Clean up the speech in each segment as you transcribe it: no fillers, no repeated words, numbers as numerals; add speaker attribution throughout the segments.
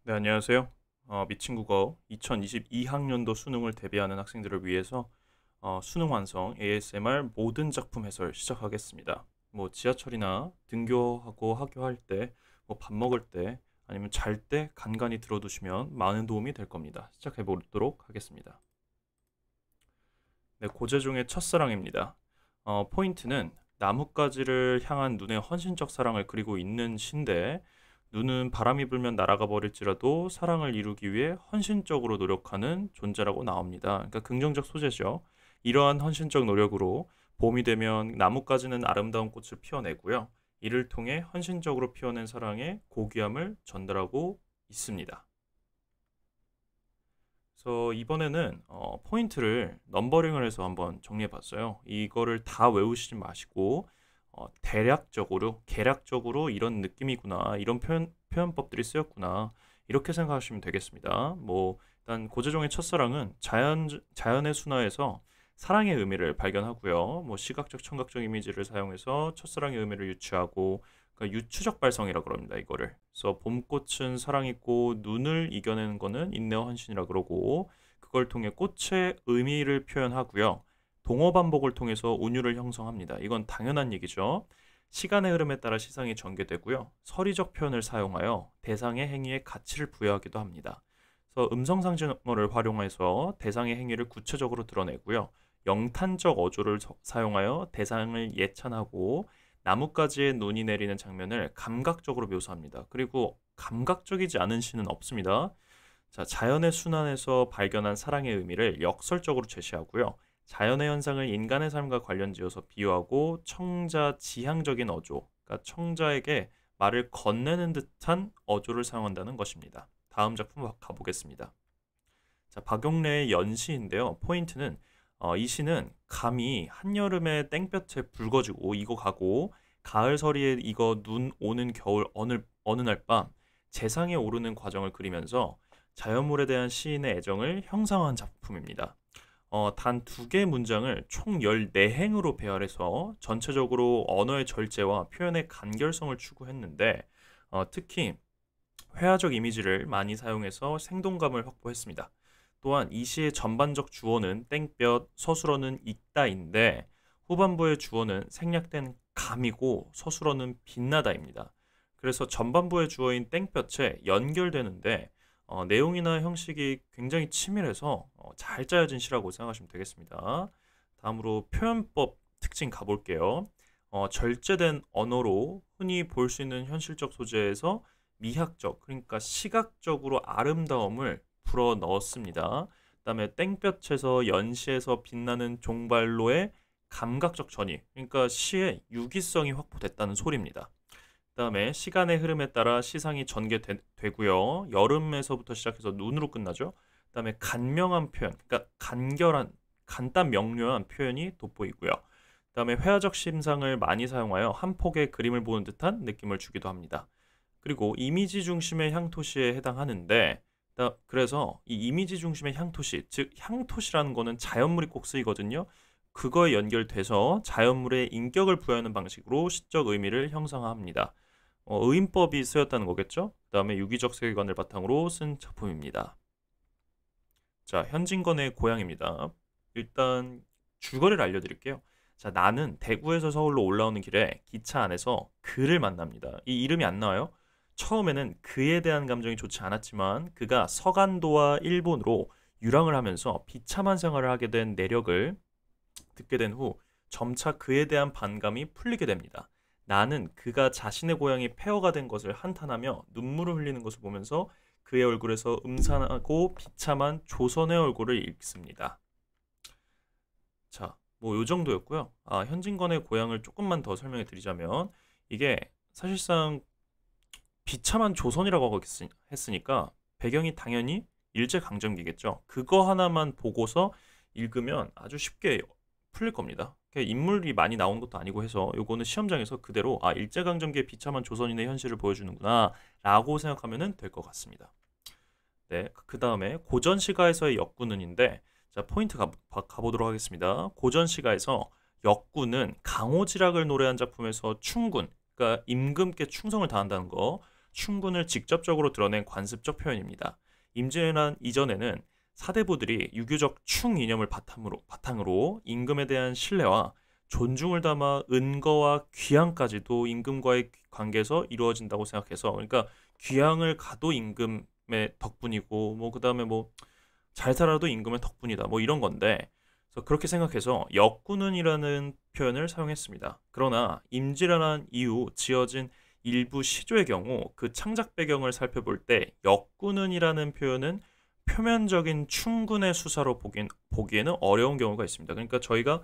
Speaker 1: 네, 안녕하세요. 미친국어 2022학년도 수능을 대비하는 학생들을 위해서 수능 완성 ASMR 모든 작품 해설 시작하겠습니다. 뭐 지하철이나 등교하고 하교할 때, 뭐 밥 먹을 때, 아니면 잘 때 간간히 들어두시면 많은 도움이 될 겁니다. 시작해 보도록 하겠습니다. 네, 고재종의 첫사랑입니다. 포인트는 나뭇가지를 향한 눈의 헌신적 사랑을 그리고 있는 시인데 눈은 바람이 불면 날아가 버릴지라도 사랑을 이루기 위해 헌신적으로 노력하는 존재라고 나옵니다. 그러니까 긍정적 소재죠. 이러한 헌신적 노력으로 봄이 되면 나뭇가지는 아름다운 꽃을 피워내고요. 이를 통해 헌신적으로 피워낸 사랑의 고귀함을 전달하고 있습니다. 그래서 이번에는 포인트를 넘버링을 해서 한번 정리해 봤어요. 이거를 다 외우시지 마시고 대략적으로, 계략적으로 이런 느낌이구나, 이런 표현법들이 쓰였구나, 이렇게 생각하시면 되겠습니다. 뭐 일단 고재종의 첫사랑은 자연의 순화에서 사랑의 의미를 발견하고요. 뭐 시각적, 청각적 이미지를 사용해서 첫사랑의 의미를 유추하고, 그러니까 유추적 발성이라 그럽니다. 이거를. 그래서 봄꽃은 사랑 있고 눈을 이겨내는 거는 인내와 헌신이라 그러고, 그걸 통해 꽃의 의미를 표현하고요. 동어 반복을 통해서 운율을 형성합니다. 이건 당연한 얘기죠. 시간의 흐름에 따라 시상이 전개되고요. 서리적 표현을 사용하여 대상의 행위에 가치를 부여하기도 합니다. 그래서 음성상징어를 활용해서 대상의 행위를 구체적으로 드러내고요. 영탄적 어조를 사용하여 대상을 예찬하고 나뭇가지에 눈이 내리는 장면을 감각적으로 묘사합니다. 그리고 감각적이지 않은 시는 없습니다. 자, 자연의 순환에서 발견한 사랑의 의미를 역설적으로 제시하고요. 자연의 현상을 인간의 삶과 관련지어서 비유하고 청자지향적인 어조, 그러니까 청자에게 말을 건네는 듯한 어조를 사용한다는 것입니다. 다음 작품 가보겠습니다. 자, 박용래의 연시인데요. 포인트는 이 시는 감히 한여름에 땡볕에 붉어지고 이거 가고 가을 서리에 이거 눈 오는 겨울 어느 날 밤 재상에 오르는 과정을 그리면서 자연물에 대한 시인의 애정을 형상화한 작품입니다. 단 두 개의 문장을 총 14행으로 배열해서 전체적으로 언어의 절제와 표현의 간결성을 추구했는데 특히 회화적 이미지를 많이 사용해서 생동감을 확보했습니다. 또한 이 시의 전반적 주어는 땡볕, 서술어는 익다인데 후반부의 주어는 생략된 감이고 서술어는 빛나다입니다. 그래서 전반부의 주어인 땡볕에 연결되는데 내용이나 형식이 굉장히 치밀해서 잘 짜여진 시라고 생각하시면 되겠습니다. 다음으로 표현법 특징 가볼게요. 절제된 언어로 흔히 볼 수 있는 현실적 소재에서 미학적, 그러니까 시각적으로 아름다움을 불어 넣었습니다. 그다음에 땡볕에서 연시에서 빛나는 종발로의 감각적 전이, 그러니까 시의 유기성이 확보됐다는 소리입니다. 그다음에 시간의 흐름에 따라 시상이 전개되고요. 여름에서부터 시작해서 눈으로 끝나죠. 그다음에 간명한 표현, 그러니까 간단 명료한 표현이 돋보이고요. 그다음에 회화적 심상을 많이 사용하여 한 폭의 그림을 보는 듯한 느낌을 주기도 합니다. 그리고 이미지 중심의 향토시에 해당하는데 그래서 이 이미지 중심의 향토시, 즉 향토시라는 거는 자연물이 꼭 쓰이거든요. 그거에 연결돼서 자연물에 인격을 부여하는 방식으로 시적 의미를 형성합니다. 의인법이 쓰였다는 거겠죠? 그다음에 유기적 세계관을 바탕으로 쓴 작품입니다. 자, 현진건의 고향입니다. 일단 줄거리를 알려드릴게요. 자, 나는 대구에서 서울로 올라오는 길에 기차 안에서 그를 만납니다. 이 이름이 안 나와요. 처음에는 그에 대한 감정이 좋지 않았지만 그가 서간도와 일본으로 유랑을 하면서 비참한 생활을 하게 된 내력을 듣게 된 후 점차 그에 대한 반감이 풀리게 됩니다. 나는 그가 자신의 고향이 폐허가 된 것을 한탄하며 눈물을 흘리는 것을 보면서 그의 얼굴에서 음산하고 비참한 조선의 얼굴을 읽습니다. 자, 뭐 요 정도였고요. 현진건의 고향을 조금만 더 설명해 드리자면 이게 사실상 비참한 조선이라고 하고 했으니까 배경이 당연히 일제강점기겠죠. 그거 하나만 보고서 읽으면 아주 쉽게 풀릴 겁니다. 인물이 많이 나온 것도 아니고 해서 요거는 시험장에서 그대로 일제강점기의 비참한 조선인의 현실을 보여주는구나 라고 생각하면 될 것 같습니다. 네, 그 다음에 고전시가에서의 역군은인데 자, 포인트 가보도록 하겠습니다. 고전시가에서 역군은 강호지락을 노래한 작품에서 충군, 그러니까 임금께 충성을 다한다는 거, 충군을 직접적으로 드러낸 관습적 표현입니다. 임진왜란 이전에는 사대부들이 유교적 충 이념을 바탕으로 임금에 대한 신뢰와 존중을 담아 은거와 귀향까지도 임금과의 관계에서 이루어진다고 생각해서, 그러니까 귀향을 가도 임금의 덕분이고 뭐 그다음에 뭐 잘 살아도 임금의 덕분이다 뭐 이런 건데, 그래서 그렇게 생각해서 역군은이라는 표현을 사용했습니다. 그러나 임진왜란 이후 지어진 일부 시조의 경우 그 창작 배경을 살펴볼 때 역군은이라는 표현은 표면적인 충군의 수사로 보기에는 어려운 경우가 있습니다. 그러니까 저희가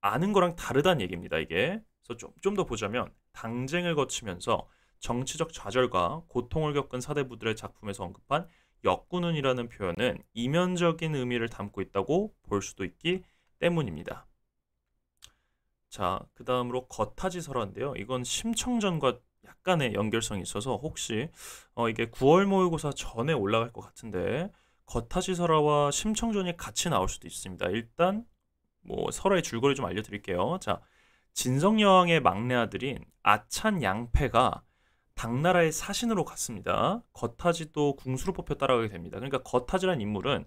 Speaker 1: 아는 거랑 다르다는 얘기입니다, 이게. 그래서 좀 더 보자면 당쟁을 거치면서 정치적 좌절과 고통을 겪은 사대부들의 작품에서 언급한 역군운이라는 표현은 이면적인 의미를 담고 있다고 볼 수도 있기 때문입니다. 자, 그 다음으로 겉하지설화인데요. 이건 심청전과 약간의 연결성이 있어서 혹시 이게 9월 모의고사 전에 올라갈 것 같은데 겉하지설화와 심청전이 같이 나올 수도 있습니다. 일단 뭐 설화의 줄거리 좀 알려드릴게요. 자, 진성여왕의 막내 아들인 아찬 양패가 당나라의 사신으로 갔습니다. 겉하지도 궁수로 뽑혀 따라가게 됩니다. 그러니까 겉하지란 인물은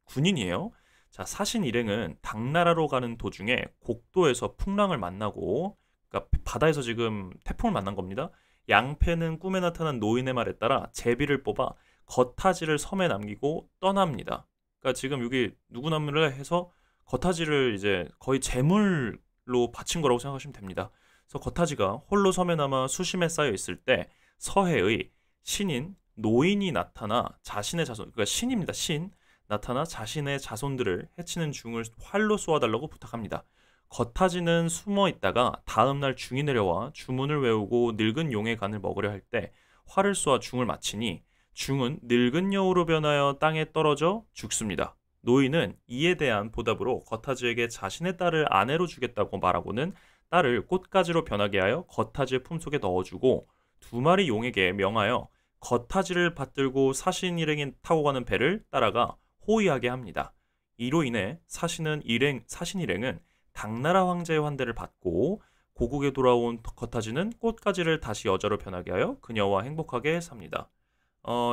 Speaker 1: 군인이에요. 자, 사신 일행은 당나라로 가는 도중에 곡도에서 풍랑을 만나고, 그러니까 바다에서 지금 태풍을 만난 겁니다. 양패는 꿈에 나타난 노인의 말에 따라 제비를 뽑아 겉하지를 섬에 남기고 떠납니다. 그러니까 지금 여기 누구나무를 해서 겉하지를 이제 거의 제물로 바친 거라고 생각하시면 됩니다. 그래서 겉하지가 홀로 섬에 남아 수심에 쌓여 있을 때 서해의 신인 노인이 나타나 자신의 자손, 그러니까 신입니다. 신 나타나 자신의 자손들을 해치는 중을 활로 쏘아달라고 부탁합니다. 겉하지는 숨어 있다가 다음날 중이 내려와 주문을 외우고 늙은 용의 간을 먹으려 할 때 활을 쏘아 중을 마치니 중은 늙은 여우로 변하여 땅에 떨어져 죽습니다. 노인은 이에 대한 보답으로 겉하지에게 자신의 딸을 아내로 주겠다고 말하고는 딸을 꽃가지로 변하게 하여 겉하지의 품속에 넣어주고 두 마리 용에게 명하여 겉하지를 받들고 사신 일행이 타고 가는 배를 따라가 호위하게 합니다. 이로 인해 사신 일행은 당나라 황제의 환대를 받고 고국에 돌아온 겉하지는 꽃가지를 다시 여자로 변하게 하여 그녀와 행복하게 삽니다.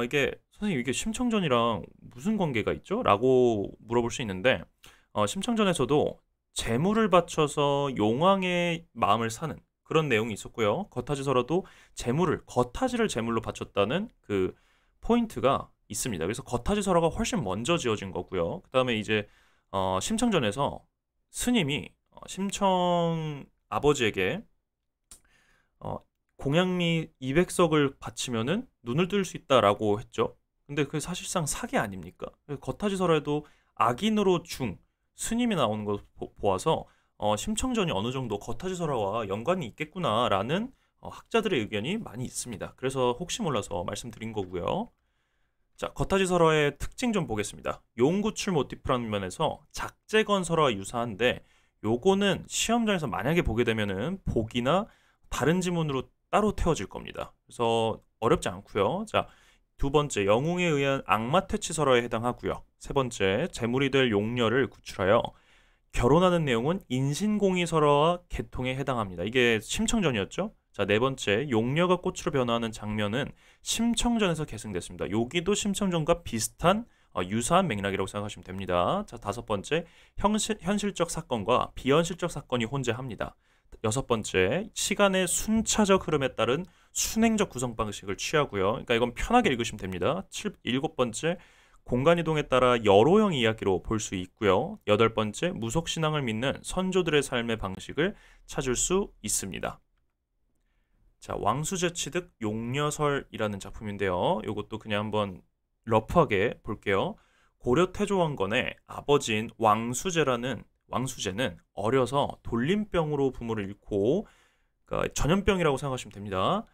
Speaker 1: 이게 선생님 이게 심청전이랑 무슨 관계가 있죠? 라고 물어볼 수 있는데 심청전에서도 재물을 바쳐서 용왕의 마음을 사는 그런 내용이 있었고요. 겉하지설화도 겉하지를 재물로 바쳤다는 그 포인트가 있습니다. 그래서 겉하지설화가 훨씬 먼저 지어진 거고요. 그 다음에 이제 심청전에서 스님이 심청 아버지에게 공양미 200석을 바치면은 눈을 뜰 수 있다라고 했죠. 근데 그게 사실상 사기 아닙니까? 겉하지설화에도 악인으로 스님이 나오는 걸 보아서 심청전이 어느 정도 겉하지설화와 연관이 있겠구나라는 학자들의 의견이 많이 있습니다. 그래서 혹시 몰라서 말씀드린 거고요. 자, 겉하지설화의 특징 좀 보겠습니다. 용구출 모티프라는 면에서 작제건설화와 유사한데 요거는 시험장에서 만약에 보게 되면은 복이나 다른 지문으로 따로 태워질 겁니다. 그래서 어렵지 않고요. 자, 두 번째, 영웅에 의한 악마퇴치설화에 해당하고요. 세 번째, 재물이 될 용녀를 구출하여 결혼하는 내용은 인신공의설화와 계통에 해당합니다. 이게 심청전이었죠. 자, 네 번째, 용녀가 꽃으로 변화하는 장면은 심청전에서 계승됐습니다. 여기도 심청전과 비슷한 유사한 맥락이라고 생각하시면 됩니다. 자, 다섯 번째, 현실적 사건과 비현실적 사건이 혼재합니다. 여섯 번째, 시간의 순차적 흐름에 따른 순행적 구성 방식을 취하고요. 그러니까 이건 편하게 읽으시면 됩니다. 일곱 번째, 공간 이동에 따라 여로형 이야기로 볼 수 있고요. 여덟 번째, 무속신앙을 믿는 선조들의 삶의 방식을 찾을 수 있습니다. 자, 왕수제취득 용녀설이라는 작품인데요. 이것도 그냥 한번 러프하게 볼게요. 고려 태조왕건의 아버지인 왕수제는 어려서 돌림병으로 부모를 잃고, 그러니까 전염병이라고 생각하시면 됩니다.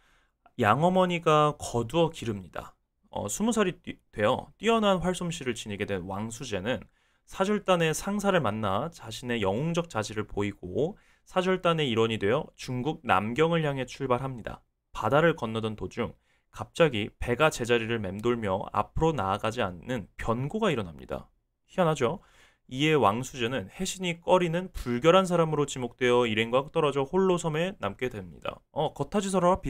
Speaker 1: 양어머니가 거두어 기릅니다. 20살이 되어 뛰어난 활솜씨를 지니게 된 왕수제는 사절단의 상사를 만나 자신의 영웅적 자질을 보이고 사절단의 일원이 되어 중국 남경을 향해 출발합니다. 바다를 건너던 도중 갑자기 배가 제자리를 맴돌며 앞으로 나아가지 않는 변고가 일어납니다. 희한하죠? 이에 왕수제는 해신이 꺼리는 불결한 사람으로 지목되어 일행과 떨어져 홀로 섬에 남게 됩니다. 겉하지설화와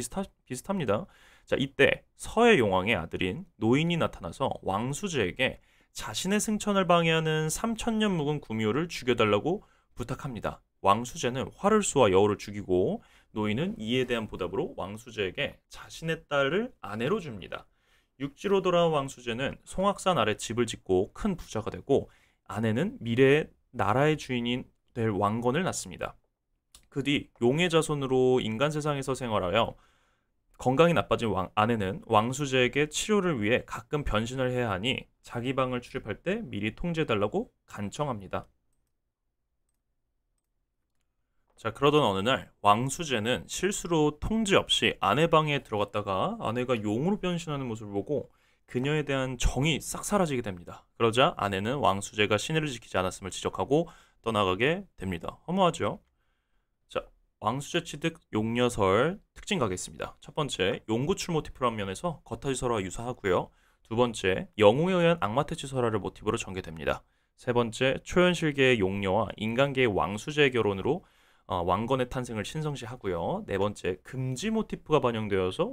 Speaker 1: 비슷합니다. 자, 이때 서해 용왕의 아들인 노인이 나타나서 왕수제에게 자신의 승천을 방해하는 3,000년 묵은 구미호를 죽여달라고 부탁합니다. 왕수제는 화를 쏘아 여우를 죽이고 노인은 이에 대한 보답으로 왕수제에게 자신의 딸을 아내로 줍니다. 육지로 돌아온 왕수제는 송악산 아래 집을 짓고 큰 부자가 되고 아내는 미래의 나라의 주인이 될 왕건을 낳습니다. 그 뒤 용의 자손으로 인간 세상에서 생활하여 건강이 나빠진 아내는 왕수제에게 치료를 위해 가끔 변신을 해야 하니 자기 방을 출입할 때 미리 통제해달라고 간청합니다. 자, 그러던 어느 날 왕수제는 실수로 통제 없이 아내 방에 들어갔다가 아내가 용으로 변신하는 모습을 보고 그녀에 대한 정이 싹 사라지게 됩니다. 그러자 아내는 왕수제가 신의를 지키지 않았음을 지적하고 떠나가게 됩니다. 허무하죠? 자, 왕수제 취득 용녀설 특징 가겠습니다. 첫 번째, 용구출 모티프란 면에서 겉타지 설화와 유사하고요. 두 번째, 영웅에 의한 악마퇴치 설화를 모티브로 전개됩니다. 세 번째, 초현실계의 용녀와 인간계의 왕수제의 결혼으로 왕건의 탄생을 신성시하고요. 네 번째, 금지 모티프가 반영되어서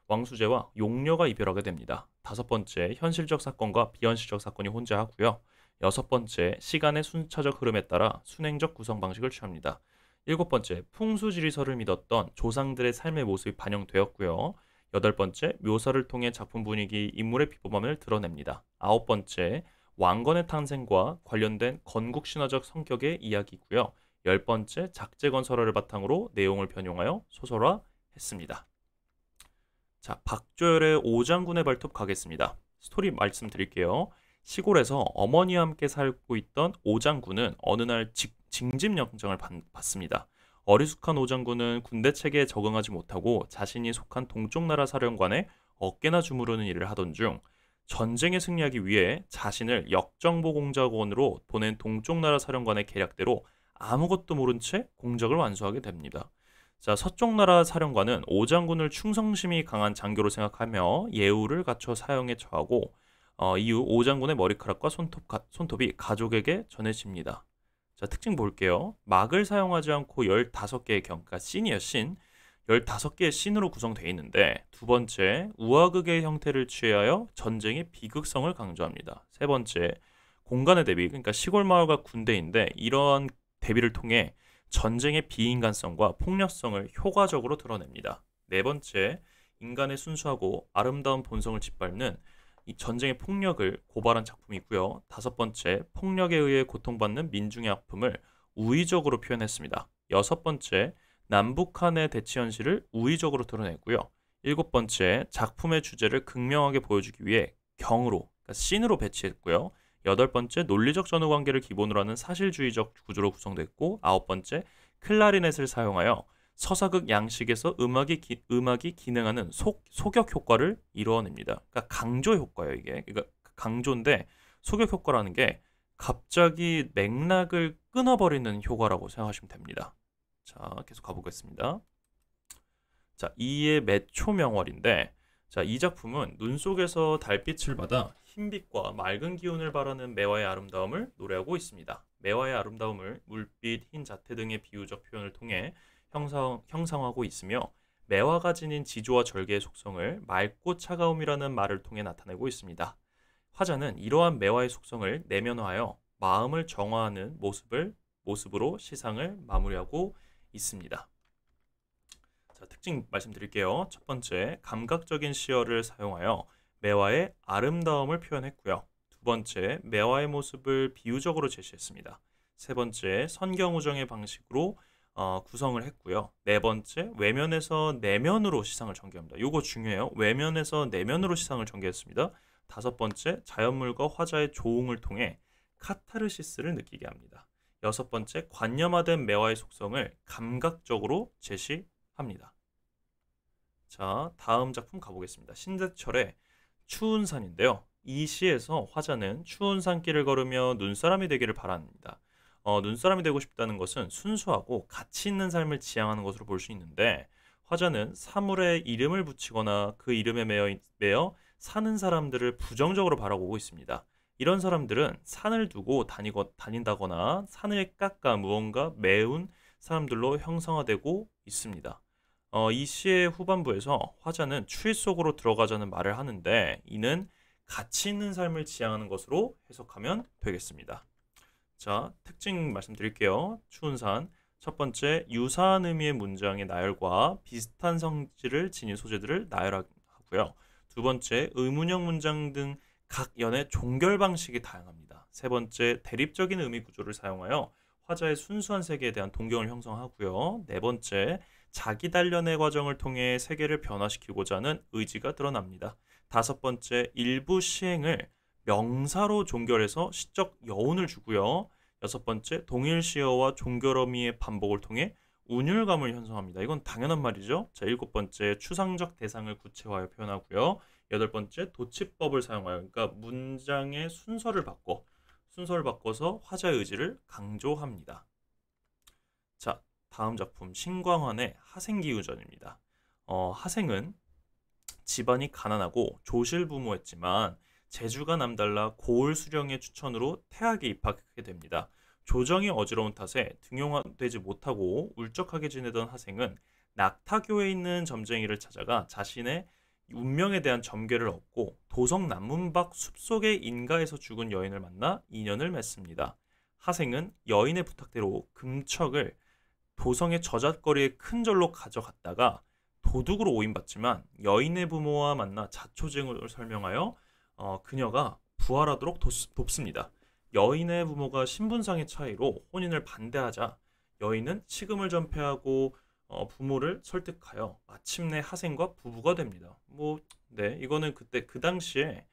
Speaker 1: 왕수제와 용녀가 이별하게 됩니다. 다섯 번째, 현실적 사건과 비현실적 사건이 혼재하고요. 여섯 번째, 시간의 순차적 흐름에 따라 순행적 구성 방식을 취합니다. 일곱 번째, 풍수지리설을 믿었던 조상들의 삶의 모습이 반영되었고요. 여덟 번째, 묘사를 통해 작품 분위기, 인물의 비범함을 드러냅니다. 아홉 번째, 왕건의 탄생과 관련된 건국신화적 성격의 이야기고요. 열 번째, 작재건 설화를 바탕으로 내용을 변용하여 소설화했습니다. 자, 박조열의 오장군의 발톱 가겠습니다. 스토리 말씀드릴게요. 시골에서 어머니와 함께 살고 있던 오장군은 어느 날 징집영장을 받습니다. 어리숙한 오장군은 군대 체계에 적응하지 못하고 자신이 속한 동쪽 나라 사령관의 어깨나 주무르는 일을 하던 중 전쟁에 승리하기 위해 자신을 역정보 공작원으로 보낸 동쪽 나라 사령관의 계략대로 아무것도 모른 채 공작을 완수하게 됩니다. 자, 서쪽 나라 사령관은 오장군을 충성심이 강한 장교로 생각하며 예우를 갖춰 사형에 처하고 이후 오장군의 머리카락과 손톱이 가족에게 전해집니다. 자, 특징 볼게요. 막을 사용하지 않고 15개의 그러니까 씬이에요, 씬. 15개의 씬으로 구성되어 있는데 두 번째, 우화극의 형태를 취하여 전쟁의 비극성을 강조합니다. 세 번째, 공간의 대비, 그러니까 시골 마을과 군대인데 이러한 대비를 통해 전쟁의 비인간성과 폭력성을 효과적으로 드러냅니다. 네 번째, 인간의 순수하고 아름다운 본성을 짓밟는 이 전쟁의 폭력을 고발한 작품이고요. 다섯 번째, 폭력에 의해 고통받는 민중의 아픔을 우의적으로 표현했습니다. 여섯 번째, 남북한의 대치 현실을 우의적으로 드러내고요. 일곱 번째, 작품의 주제를 극명하게 보여주기 위해 경으로, 그러니까 씬으로 배치했고요. 여덟 번째, 논리적 전후 관계를 기본으로 하는 사실주의적 구조로 구성됐고, 아홉 번째, 클라리넷을 사용하여 서사극 양식에서 음악이 기능하는 소격 효과를 이루어냅니다. 그러니까 강조 효과예요, 이게. 그러니까 강조인데 소격 효과라는 게 갑자기 맥락을 끊어버리는 효과라고 생각하시면 됩니다. 자, 계속 가보겠습니다. 자, 이의 매초명월인데, 자, 이 작품은 눈 속에서 달빛을 받아 흰빛과 맑은 기운을 바라는 매화의 아름다움을 노래하고 있습니다. 매화의 아름다움을 물빛, 흰 자태 등의 비유적 표현을 통해 형상화하고 있으며 매화가 지닌 지조와 절개의 속성을 맑고 차가움이라는 말을 통해 나타내고 있습니다. 화자는 이러한 매화의 속성을 내면화하여 마음을 정화하는 모습으로 시상을 마무리하고 있습니다. 자, 특징 말씀드릴게요. 첫 번째, 감각적인 시어를 사용하여 매화의 아름다움을 표현했고요. 두 번째, 매화의 모습을 비유적으로 제시했습니다. 세 번째, 선경우정의 방식으로 구성을 했고요. 네 번째, 외면에서 내면으로 시상을 전개합니다. 이거 중요해요. 외면에서 내면으로 시상을 전개했습니다. 다섯 번째, 자연물과 화자의 조응을 통해 카타르시스를 느끼게 합니다. 여섯 번째, 관념화된 매화의 속성을 감각적으로 제시합니다. 자, 다음 작품 가보겠습니다. 신재철의 추운 산인데요. 이 시에서 화자는 추운 산길을 걸으며 눈사람이 되기를 바랍니다. 눈사람이 되고 싶다는 것은 순수하고 가치 있는 삶을 지향하는 것으로 볼 수 있는데, 화자는 사물에 이름을 붙이거나 그 이름에 매여 사는 사람들을 부정적으로 바라보고 있습니다. 이런 사람들은 산을 두고 다닌다거나 산을 깎아 무언가 메운 사람들로 형상화되고 있습니다. 이 시의 후반부에서 화자는 추위 속으로 들어가자는 말을 하는데 이는 가치 있는 삶을 지향하는 것으로 해석하면 되겠습니다. 자, 특징 말씀드릴게요. 추운 산. 첫 번째, 유사한 의미의 문장의 나열과 비슷한 성질을 지닌 소재들을 나열하고요. 두 번째, 의문형 문장 등 각 연의 종결 방식이 다양합니다. 세 번째, 대립적인 의미 구조를 사용하여 화자의 순수한 세계에 대한 동경을 형성하고요. 네 번째, 자기 단련의 과정을 통해 세계를 변화시키고자 하는 의지가 드러납니다. 다섯 번째, 일부 시행을 명사로 종결해서 시적 여운을 주고요. 여섯 번째, 동일 시어와 종결 어미의 반복을 통해 운율감을 형성합니다. 이건 당연한 말이죠. 자, 일곱 번째, 추상적 대상을 구체화하여 표현하고요. 여덟 번째, 도치법을 사용하여, 그러니까 문장의 순서를 바꿔서 화자의 의지를 강조합니다. 자, 다음 작품 신광환의 하생기유전입니다. 하생은 집안이 가난하고 조실부모였지만 재주가 남달라 고을 수령의 추천으로 태학에 입학하게 됩니다. 조정이 어지러운 탓에 등용되지 못하고 울적하게 지내던 하생은 낙타교에 있는 점쟁이를 찾아가 자신의 운명에 대한 점괘를 얻고 도성 남문 밖 숲속의 인가에서 죽은 여인을 만나 인연을 맺습니다. 하생은 여인의 부탁대로 금척을 도성의 저잣거리의 큰 절로 가져갔다가 도둑으로 오인받지만 여인의 부모와 만나 자초지종을 설명하여 그녀가 부활하도록 돕습니다. 여인의 부모가 신분상의 차이로 혼인을 반대하자 여인은 식음을 전폐하고 부모를 설득하여 마침내 하생과 부부가 됩니다. 네, 이거는 그때 그 당시에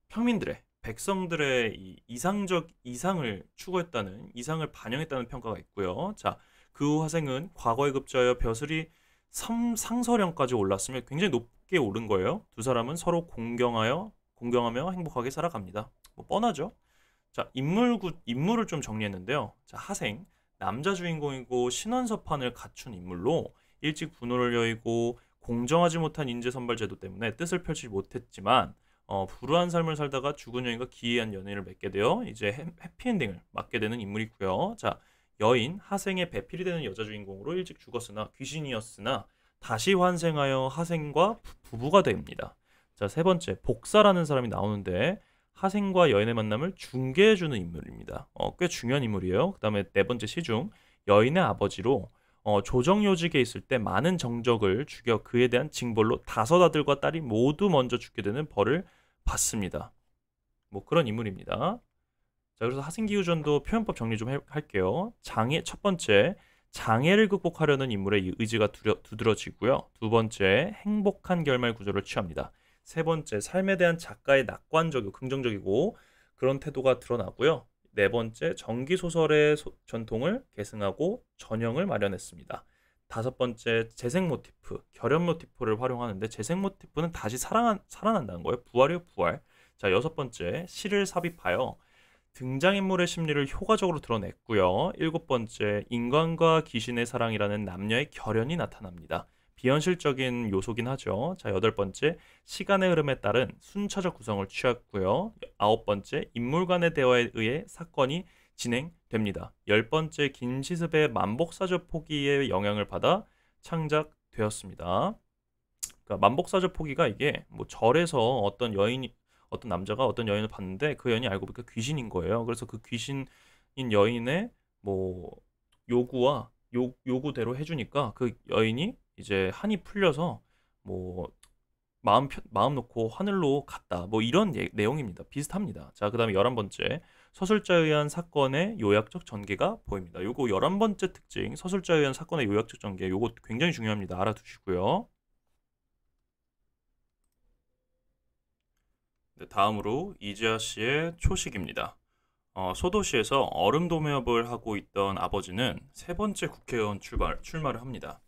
Speaker 1: 평민들의 백성들의 이 이상을 추구했다는 이상을 반영했다는 평가가 있고요. 자, 그 후 하생은 과거에 급조하여 벼슬이 상서령까지 올랐으며 굉장히 높게 오른 거예요. 두 사람은 서로 공경하며 행복하게 살아갑니다. 뻔하죠. 자, 인물을 좀 정리했는데요. 자, 하생 남자 주인공이고 신원서판을 갖춘 인물로 일찍 분노를 여의고 공정하지 못한 인재 선발 제도 때문에 뜻을 펼치지 못했지만 불우한 삶을 살다가 죽은 여인과 기이한 연인을 맺게 되어 이제 해피엔딩을 맞게 되는 인물이고요. 자, 여인 하생의 배필이 되는 여자 주인공으로 일찍 죽었으나 귀신이었으나 다시 환생하여 하생과 부부가 됩니다. 자, 세 번째 복사라는 사람이 나오는데 하생과 여인의 만남을 중개해주는 인물입니다. 꽤 중요한 인물이에요. 그 다음에 네 번째 시중 여인의 아버지로 조정요직에 있을 때 많은 정적을 죽여 그에 대한 징벌로 다섯 아들과 딸이 모두 먼저 죽게 되는 벌을 받습니다. 그런 인물입니다. 자, 그래서 하생기유전도 표현법 정리 좀 할게요. 첫 번째, 장애를 극복하려는 인물의 의지가 두드러지고요. 두 번째, 행복한 결말 구조를 취합니다. 세 번째, 삶에 대한 작가의 낙관적이고 긍정적이고 그런 태도가 드러나고요. 네 번째, 전기소설의 전통을 계승하고 전형을 마련했습니다. 다섯 번째, 재생 모티프, 결연 모티프를 활용하는데 재생 모티프는 다시 살아난다는 거예요. 부활이요, 부활. 자, 여섯 번째, 시를 삽입하여 등장인물의 심리를 효과적으로 드러냈고요. 일곱 번째, 인간과 귀신의 사랑이라는 남녀의 결연이 나타납니다. 비현실적인 요소긴 하죠. 자, 여덟 번째, 시간의 흐름에 따른 순차적 구성을 취했고요. 아홉 번째, 인물 간의 대화에 의해 사건이 진행됩니다. 열 번째, 김시습의 만복사저 포기의 영향을 받아 창작되었습니다. 그러니까 만복사저 포기가 이게 절에서 어떤 남자가 어떤 여인을 봤는데 그 여인이 알고 보니까 귀신인 거예요. 그래서 그 귀신인 여인의 요구대로 해주니까 그 여인이 이제 한이 풀려서 마음 놓고 하늘로 갔다. 이런 내용입니다. 비슷합니다. 자, 그다음에 11번째, 서술자에 의한 사건의 요약적 전개가 보입니다. 요거 11번째 특징, 서술자에 의한 사건의 요약적 전개. 요거 굉장히 중요합니다. 알아두시고요. 네, 다음으로 이지아 씨의 초식입니다. 소도시에서 얼음 도매업을 하고 있던 아버지는 세 번째 국회의원 출마를 합니다.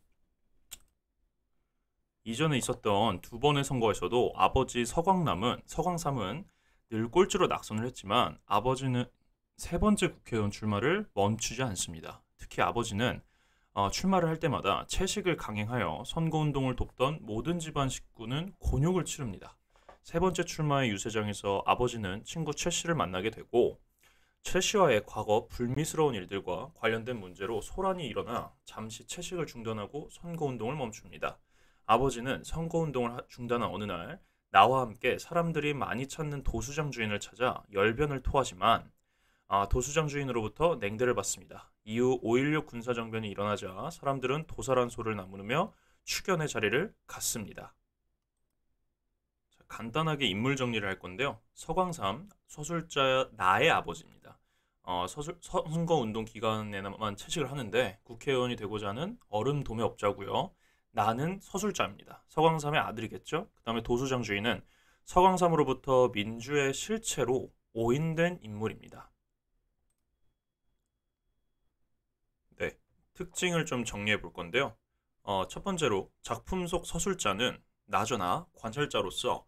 Speaker 1: 이전에 있었던 두 번의 선거에서도 아버지 서광삼은 늘 꼴찌로 낙선을 했지만 아버지는 세 번째 국회의원 출마를 멈추지 않습니다. 특히 아버지는 출마를 할 때마다 채식을 강행하여 선거운동을 돕던 모든 집안 식구는 곤욕을 치릅니다. 세 번째 출마의 유세장에서 아버지는 친구 최 씨를 만나게 되고 최 씨와의 과거 불미스러운 일들과 관련된 문제로 소란이 일어나 잠시 채식을 중단하고 선거운동을 멈춥니다. 아버지는 선거운동을 중단한 어느 날 나와 함께 사람들이 많이 찾는 도수장 주인을 찾아 열변을 토하지만 도수장 주인으로부터 냉대를 받습니다. 이후 5.16 군사정변이 일어나자 사람들은 도살한 소를 나무르며 추견의 자리를 갖습니다. 자, 간단하게 인물 정리를 할 건데요. 서광삼, 서술자 나의 아버지입니다. 선거운동 기간에만 채식을 하는데 국회의원이 되고자 하는 어른 도매업자고요. 나는 서술자입니다. 서광삼의 아들이겠죠. 그 다음에 도수장 주인은 서광삼으로부터 민주의 실체로 오인된 인물입니다. 네, 특징을 좀 정리해 볼 건데요. 첫 번째로 작품 속 서술자는 나저나 관찰자로서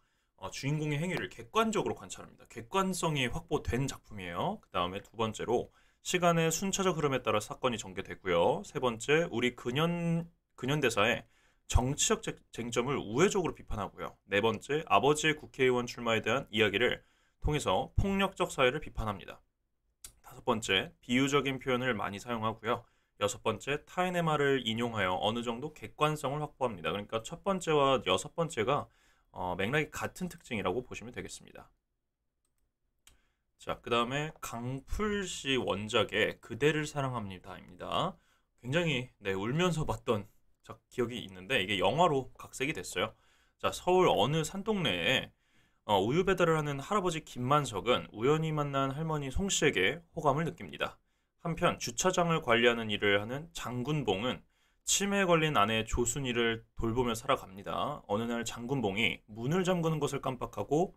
Speaker 1: 주인공의 행위를 객관적으로 관찰합니다. 객관성이 확보된 작품이에요. 그 다음에 두 번째로 시간의 순차적 흐름에 따라 사건이 전개되고요. 세 번째, 우리 근현대사의 정치적 쟁점을 우회적으로 비판하고요. 네 번째, 아버지의 국회의원 출마에 대한 이야기를 통해서 폭력적 사회를 비판합니다. 다섯 번째, 비유적인 표현을 많이 사용하고요. 여섯 번째, 타인의 말을 인용하여 어느 정도 객관성을 확보합니다. 그러니까 첫 번째와 여섯 번째가 맥락이 같은 특징이라고 보시면 되겠습니다. 자, 그 다음에 강풀씨 원작의 그대를 사랑합니다입니다. 굉장히 울면서 봤던 기억이 있는데 이게 영화로 각색이 됐어요. 자, 서울 어느 산동네에 우유 배달을 하는 할아버지 김만석은 우연히 만난 할머니 송씨에게 호감을 느낍니다. 한편 주차장을 관리하는 일을 하는 장군봉은 치매에 걸린 아내 조순이를 돌보며 살아갑니다. 어느 날 장군봉이 문을 잠그는 것을 깜빡하고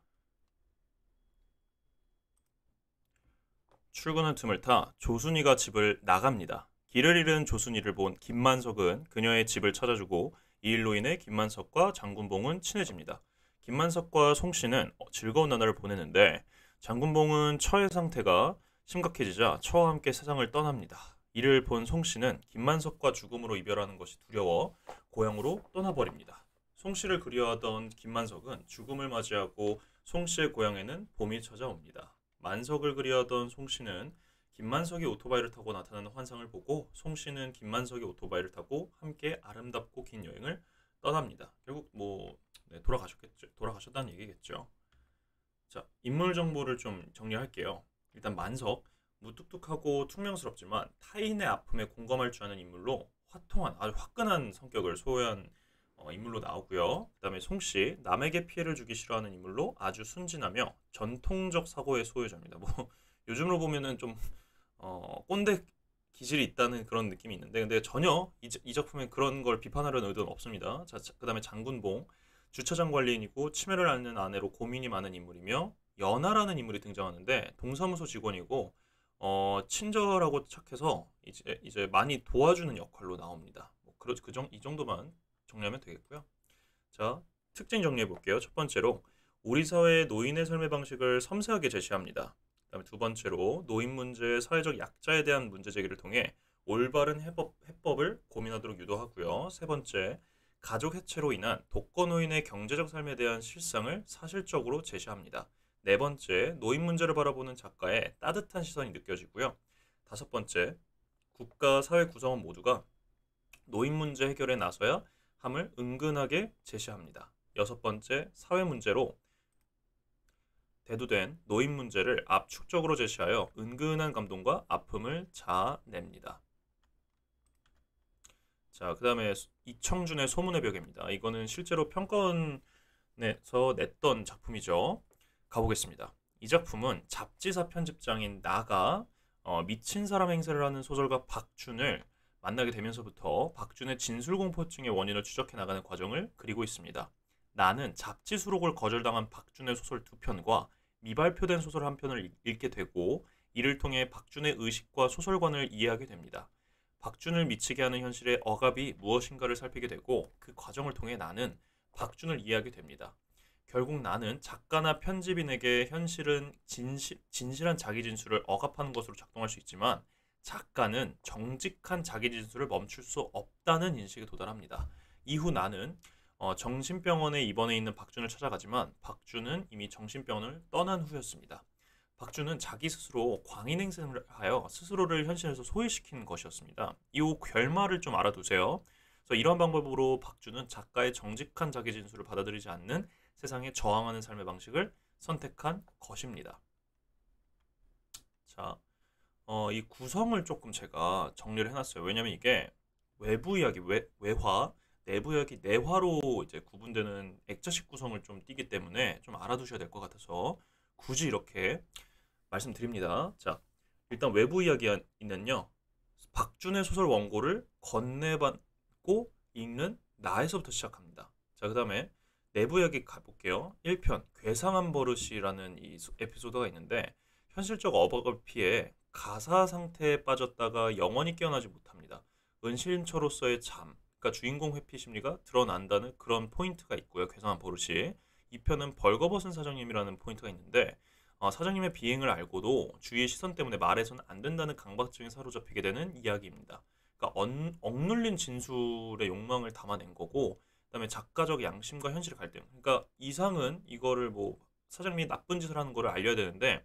Speaker 1: 출근한 틈을 타 조순이가 집을 나갑니다. 길을 잃은 조순이를 본 김만석은 그녀의 집을 찾아주고 이 일로 인해 김만석과 장군봉은 친해집니다. 김만석과 송씨는 즐거운 나날을 보내는데 장군봉은 처의 상태가 심각해지자 처와 함께 세상을 떠납니다. 이를 본 송씨는 김만석과 죽음으로 이별하는 것이 두려워 고향으로 떠나버립니다. 송씨를 그리워하던 김만석은 죽음을 맞이하고 송씨의 고향에는 봄이 찾아옵니다. 만석을 그리워하던 송씨는 김만석이 오토바이를 타고 나타나는 환상을 보고 송씨는 김만석이 오토바이를 타고 함께 아름답고 긴 여행을 떠납니다. 결국 돌아가셨다는 얘기겠죠. 자, 인물 정보를 좀 정리할게요. 일단 만석, 무뚝뚝하고 퉁명스럽지만 타인의 아픔에 공감할 줄 아는 인물로 화통한 아주 화끈한 성격을 소유한 인물로 나오고요. 그 다음에 송씨, 남에게 피해를 주기 싫어하는 인물로 아주 순진하며 전통적 사고의 소유자입니다. 요즘으로 보면은 좀 꼰대 기질이 있다는 그런 느낌이 있는데 근데 전혀 이 작품에 그런 걸 비판하려는 의도는 없습니다. 자, 그 다음에 장군봉, 주차장 관리인이고 치매를 앓는 아내로 고민이 많은 인물이며 연하라는 인물이 등장하는데 동사무소 직원이고 친절하고 착해서 이제 많이 도와주는 역할로 나옵니다. 이 정도만 정리하면 되겠고요. 자, 특징 정리해 볼게요. 첫 번째로 우리 사회의 노인의 삶의 방식을 섬세하게 제시합니다. 그다음에 두 번째로 노인 문제, 사회적 약자에 대한 문제 제기를 통해 올바른 해법을 고민하도록 유도하고요. 세 번째, 가족 해체로 인한 독거노인의 경제적 삶에 대한 실상을 사실적으로 제시합니다. 네 번째, 노인 문제를 바라보는 작가의 따뜻한 시선이 느껴지고요. 다섯 번째, 국가, 사회 구성원 모두가 노인 문제 해결에 나서야 함을 은근하게 제시합니다. 여섯 번째, 사회 문제로 대두된 노인 문제를 압축적으로 제시하여 은근한 감동과 아픔을 자아냅니다. 자, 그 다음에 이청준의 소문의 벽입니다. 이거는 실제로 평가원에서 냈던 작품이죠. 가보겠습니다. 이 작품은 잡지사 편집장인 나가 미친 사람 행세를 하는 소설가 박준을 만나게 되면서부터 박준의 진술공포증의 원인을 추적해 나가는 과정을 그리고 있습니다. 나는 잡지 수록을 거절당한 박준의 소설 2편과 미발표된 소설 1편을 읽게 되고 이를 통해 박준의 의식과 소설관을 이해하게 됩니다. 박준을 미치게 하는 현실의 억압이 무엇인가를 살피게 되고 그 과정을 통해 나는 박준을 이해하게 됩니다. 결국 나는 작가나 편집인에게 현실은 진실한 자기 진술을 억압하는 것으로 작동할 수 있지만 작가는 정직한 자기 진술을 멈출 수 없다는 인식에 도달합니다. 이후 나는 정신병원에 입원해 있는 박준을 찾아가지만 박준은 이미 정신병원을 떠난 후였습니다. 박쥐는 자기 스스로 광인행세를 하여 스스로를 현실에서 소외시키는 것이었습니다. 이 결말을 좀 알아두세요. 그래서 이러한 방법으로 박쥐는 작가의 정직한 자기 진술을 받아들이지 않는 세상에 저항하는 삶의 방식을 선택한 것입니다. 자, 이 구성을 조금 제가 정리를 해놨어요. 왜냐면 이게 외부 이야기, 외화, 내부 이야기, 내화로 이제 구분되는 액자식 구성을 좀 띠기 때문에 좀 알아두셔야 될 것 같아서 굳이 이렇게 말씀드립니다. 자, 일단 외부 이야기는요. 박준의 소설 원고를 건네받고 읽는 나에서부터 시작합니다. 자, 그 다음에 내부 이야기 가볼게요. 1편 괴상한 버릇이라는 이 에피소드가 있는데 현실적 업을 피해 가사 상태에 빠졌다가 영원히 깨어나지 못합니다. 은신처로서의 잠, 그러니까 주인공 회피 심리가 드러난다는 그런 포인트가 있고요. 괴상한 버릇이. 2편은 벌거벗은 사장님이라는 포인트가 있는데 사장님의 비행을 알고도 주위의 시선 때문에 말해서는 안 된다는 강박증에 사로잡히게 되는 이야기입니다. 그러니까 억눌린 진술의 욕망을 담아낸 거고, 그다음에 작가적 양심과 현실의 갈등. 그러니까 이상은 이거를 뭐 사장님이 나쁜 짓을 하는 거를 알려야 되는데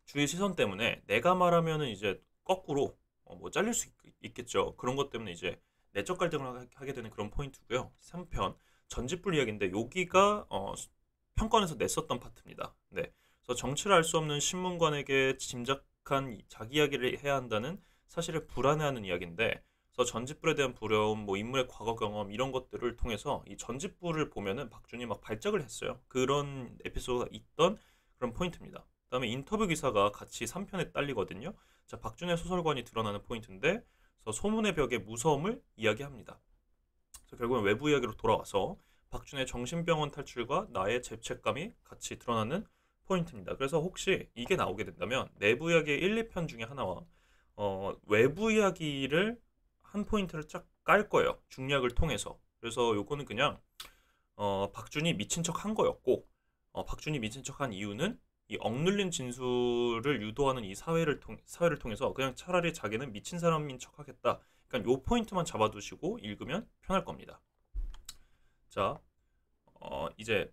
Speaker 1: 주위 시선 때문에 내가 말하면은 이제 거꾸로 뭐 잘릴 수 있겠죠. 그런 것 때문에 이제 내적 갈등을 하게 되는 그런 포인트고요. 3편 전직불 이야기인데 여기가 평가원에서 냈었던 파트입니다. 네. 그래서 정체를 알 수 없는 신문관에게 짐작한 자기 이야기를 해야 한다는 사실을 불안해하는 이야기인데, 그래서 전직불에 대한 두려움, 뭐 인물의 과거 경험 이런 것들을 통해서 이 전직불을 보면은 박준이 막 발작을 했어요. 그런 에피소드가 있던 그런 포인트입니다. 그다음에 인터뷰 기사가 같이 3편에 딸리거든요. 자, 박준의 소설관이 드러나는 포인트인데, 그래서 소문의 벽의 무서움을 이야기합니다. 그래서 결국엔 외부 이야기로 돌아와서 박준의 정신병원 탈출과 나의 죄책감이 같이 드러나는 포인트입니다. 그래서 혹시 이게 나오게 된다면 내부 이야기의 1, 2편 중에 하나와 외부 이야기를 한 포인트를 쫙 깔 거예요. 중략을 통해서. 그래서 요거는 그냥 박준이 미친 척 한 거였고, 박준이 미친 척 한 이유는 이 억눌린 진술을 유도하는 이 사회를 통해서 그냥 차라리 자기는 미친 사람인 척 하겠다. 그러니까 요 포인트만 잡아두시고 읽으면 편할 겁니다. 자, 이제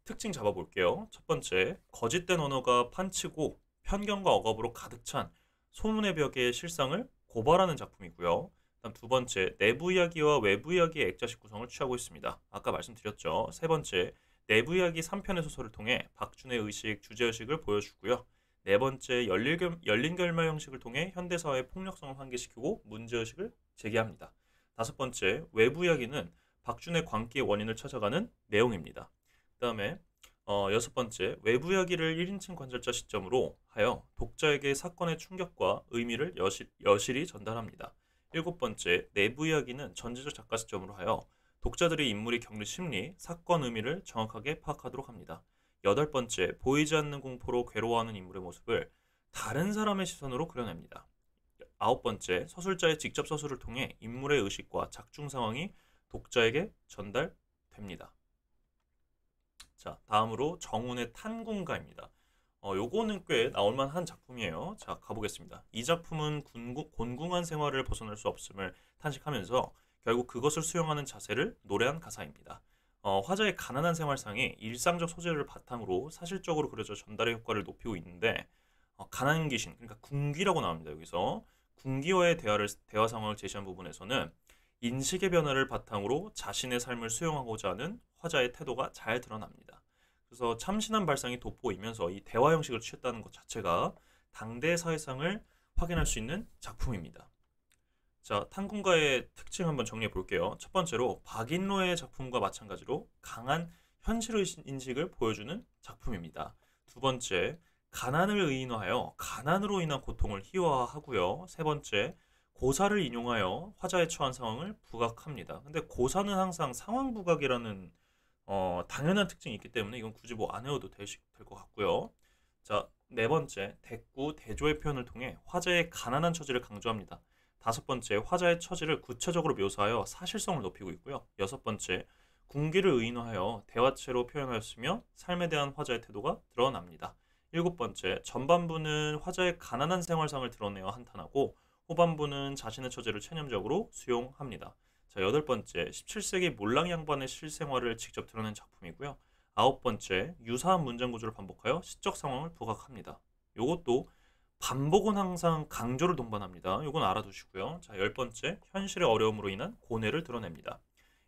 Speaker 1: 특징 잡아볼게요. 첫 번째, 거짓된 언어가 판치고 편견과 억압으로 가득 찬 소문의 벽의 실상을 고발하는 작품이고요. 다음 두 번째, 내부 이야기와 외부 이야기의 액자식 구성을 취하고 있습니다. 아까 말씀드렸죠. 세 번째, 내부 이야기 3편의 소설을 통해 박준의 의식, 주제의식을 보여주고요. 네 번째, 열린 결말 형식을 통해 현대사회의 폭력성을 환기시키고 문제의식을 제기합니다. 다섯 번째, 외부 이야기는 박준의 광기의 원인을 찾아가는 내용입니다. 그 다음에 여섯 번째, 외부 이야기를 1인칭 관찰자 시점으로 하여 독자에게 사건의 충격과 의미를 여실히 전달합니다. 일곱 번째, 내부 이야기는 전지적 작가 시점으로 하여 독자들이 인물이 겪는 심리, 사건 의미를 정확하게 파악하도록 합니다. 여덟 번째, 보이지 않는 공포로 괴로워하는 인물의 모습을 다른 사람의 시선으로 그려냅니다. 아홉 번째, 서술자의 직접 서술을 통해 인물의 의식과 작중 상황이 독자에게 전달됩니다. 자, 다음으로 정운의 탄군가입니다. 요거는 꽤 나올만한 작품이에요. 자, 가보겠습니다. 이 작품은 곤궁한 생활을 벗어날 수 없음을 탄식하면서 결국 그것을 수용하는 자세를 노래한 가사입니다. 화자의 가난한 생활상이 일상적 소재를 바탕으로 사실적으로 그려져 전달의 효과를 높이고 있는데, 가난 귀신, 그러니까 궁귀라고 나옵니다. 여기서 궁귀와의 대화 상황을 제시한 부분에서는 인식의 변화를 바탕으로 자신의 삶을 수용하고자 하는 화자의 태도가 잘 드러납니다. 그래서 참신한 발상이 돋보이면서 이 대화 형식을 취했다는 것 자체가 당대 사회상을 확인할 수 있는 작품입니다. 자, 탄군가의 특징 한번 정리해 볼게요. 첫 번째로 박인로의 작품과 마찬가지로 강한 현실인식을 보여주는 작품입니다. 두 번째, 가난을 의인화하여 가난으로 인한 고통을 희화화하고요. 세 번째, 고사를 인용하여 화자의 처한 상황을 부각합니다. 근데 고사는 항상 상황 부각이라는 당연한 특징이 있기 때문에 이건 굳이 뭐 안 해도 될 것 같고요. 자, 네 번째, 대꾸, 대조의 표현을 통해 화자의 가난한 처지를 강조합니다. 다섯 번째, 화자의 처지를 구체적으로 묘사하여 사실성을 높이고 있고요. 여섯 번째, 궁기를 의인화하여 대화체로 표현하였으며 삶에 대한 화자의 태도가 드러납니다. 일곱 번째, 전반부는 화자의 가난한 생활상을 드러내어 한탄하고 후반부는 자신의 처지를 체념적으로 수용합니다. 자, 여덟 번째, 17세기 몰랑 양반의 실생활을 직접 드러낸 작품이고요. 9번째, 유사한 문장 구조를 반복하여 시적 상황을 부각합니다. 요것도 반복은 항상 강조를 동반합니다. 요건 알아두시고요. 자, 10번째, 현실의 어려움으로 인한 고뇌를 드러냅니다.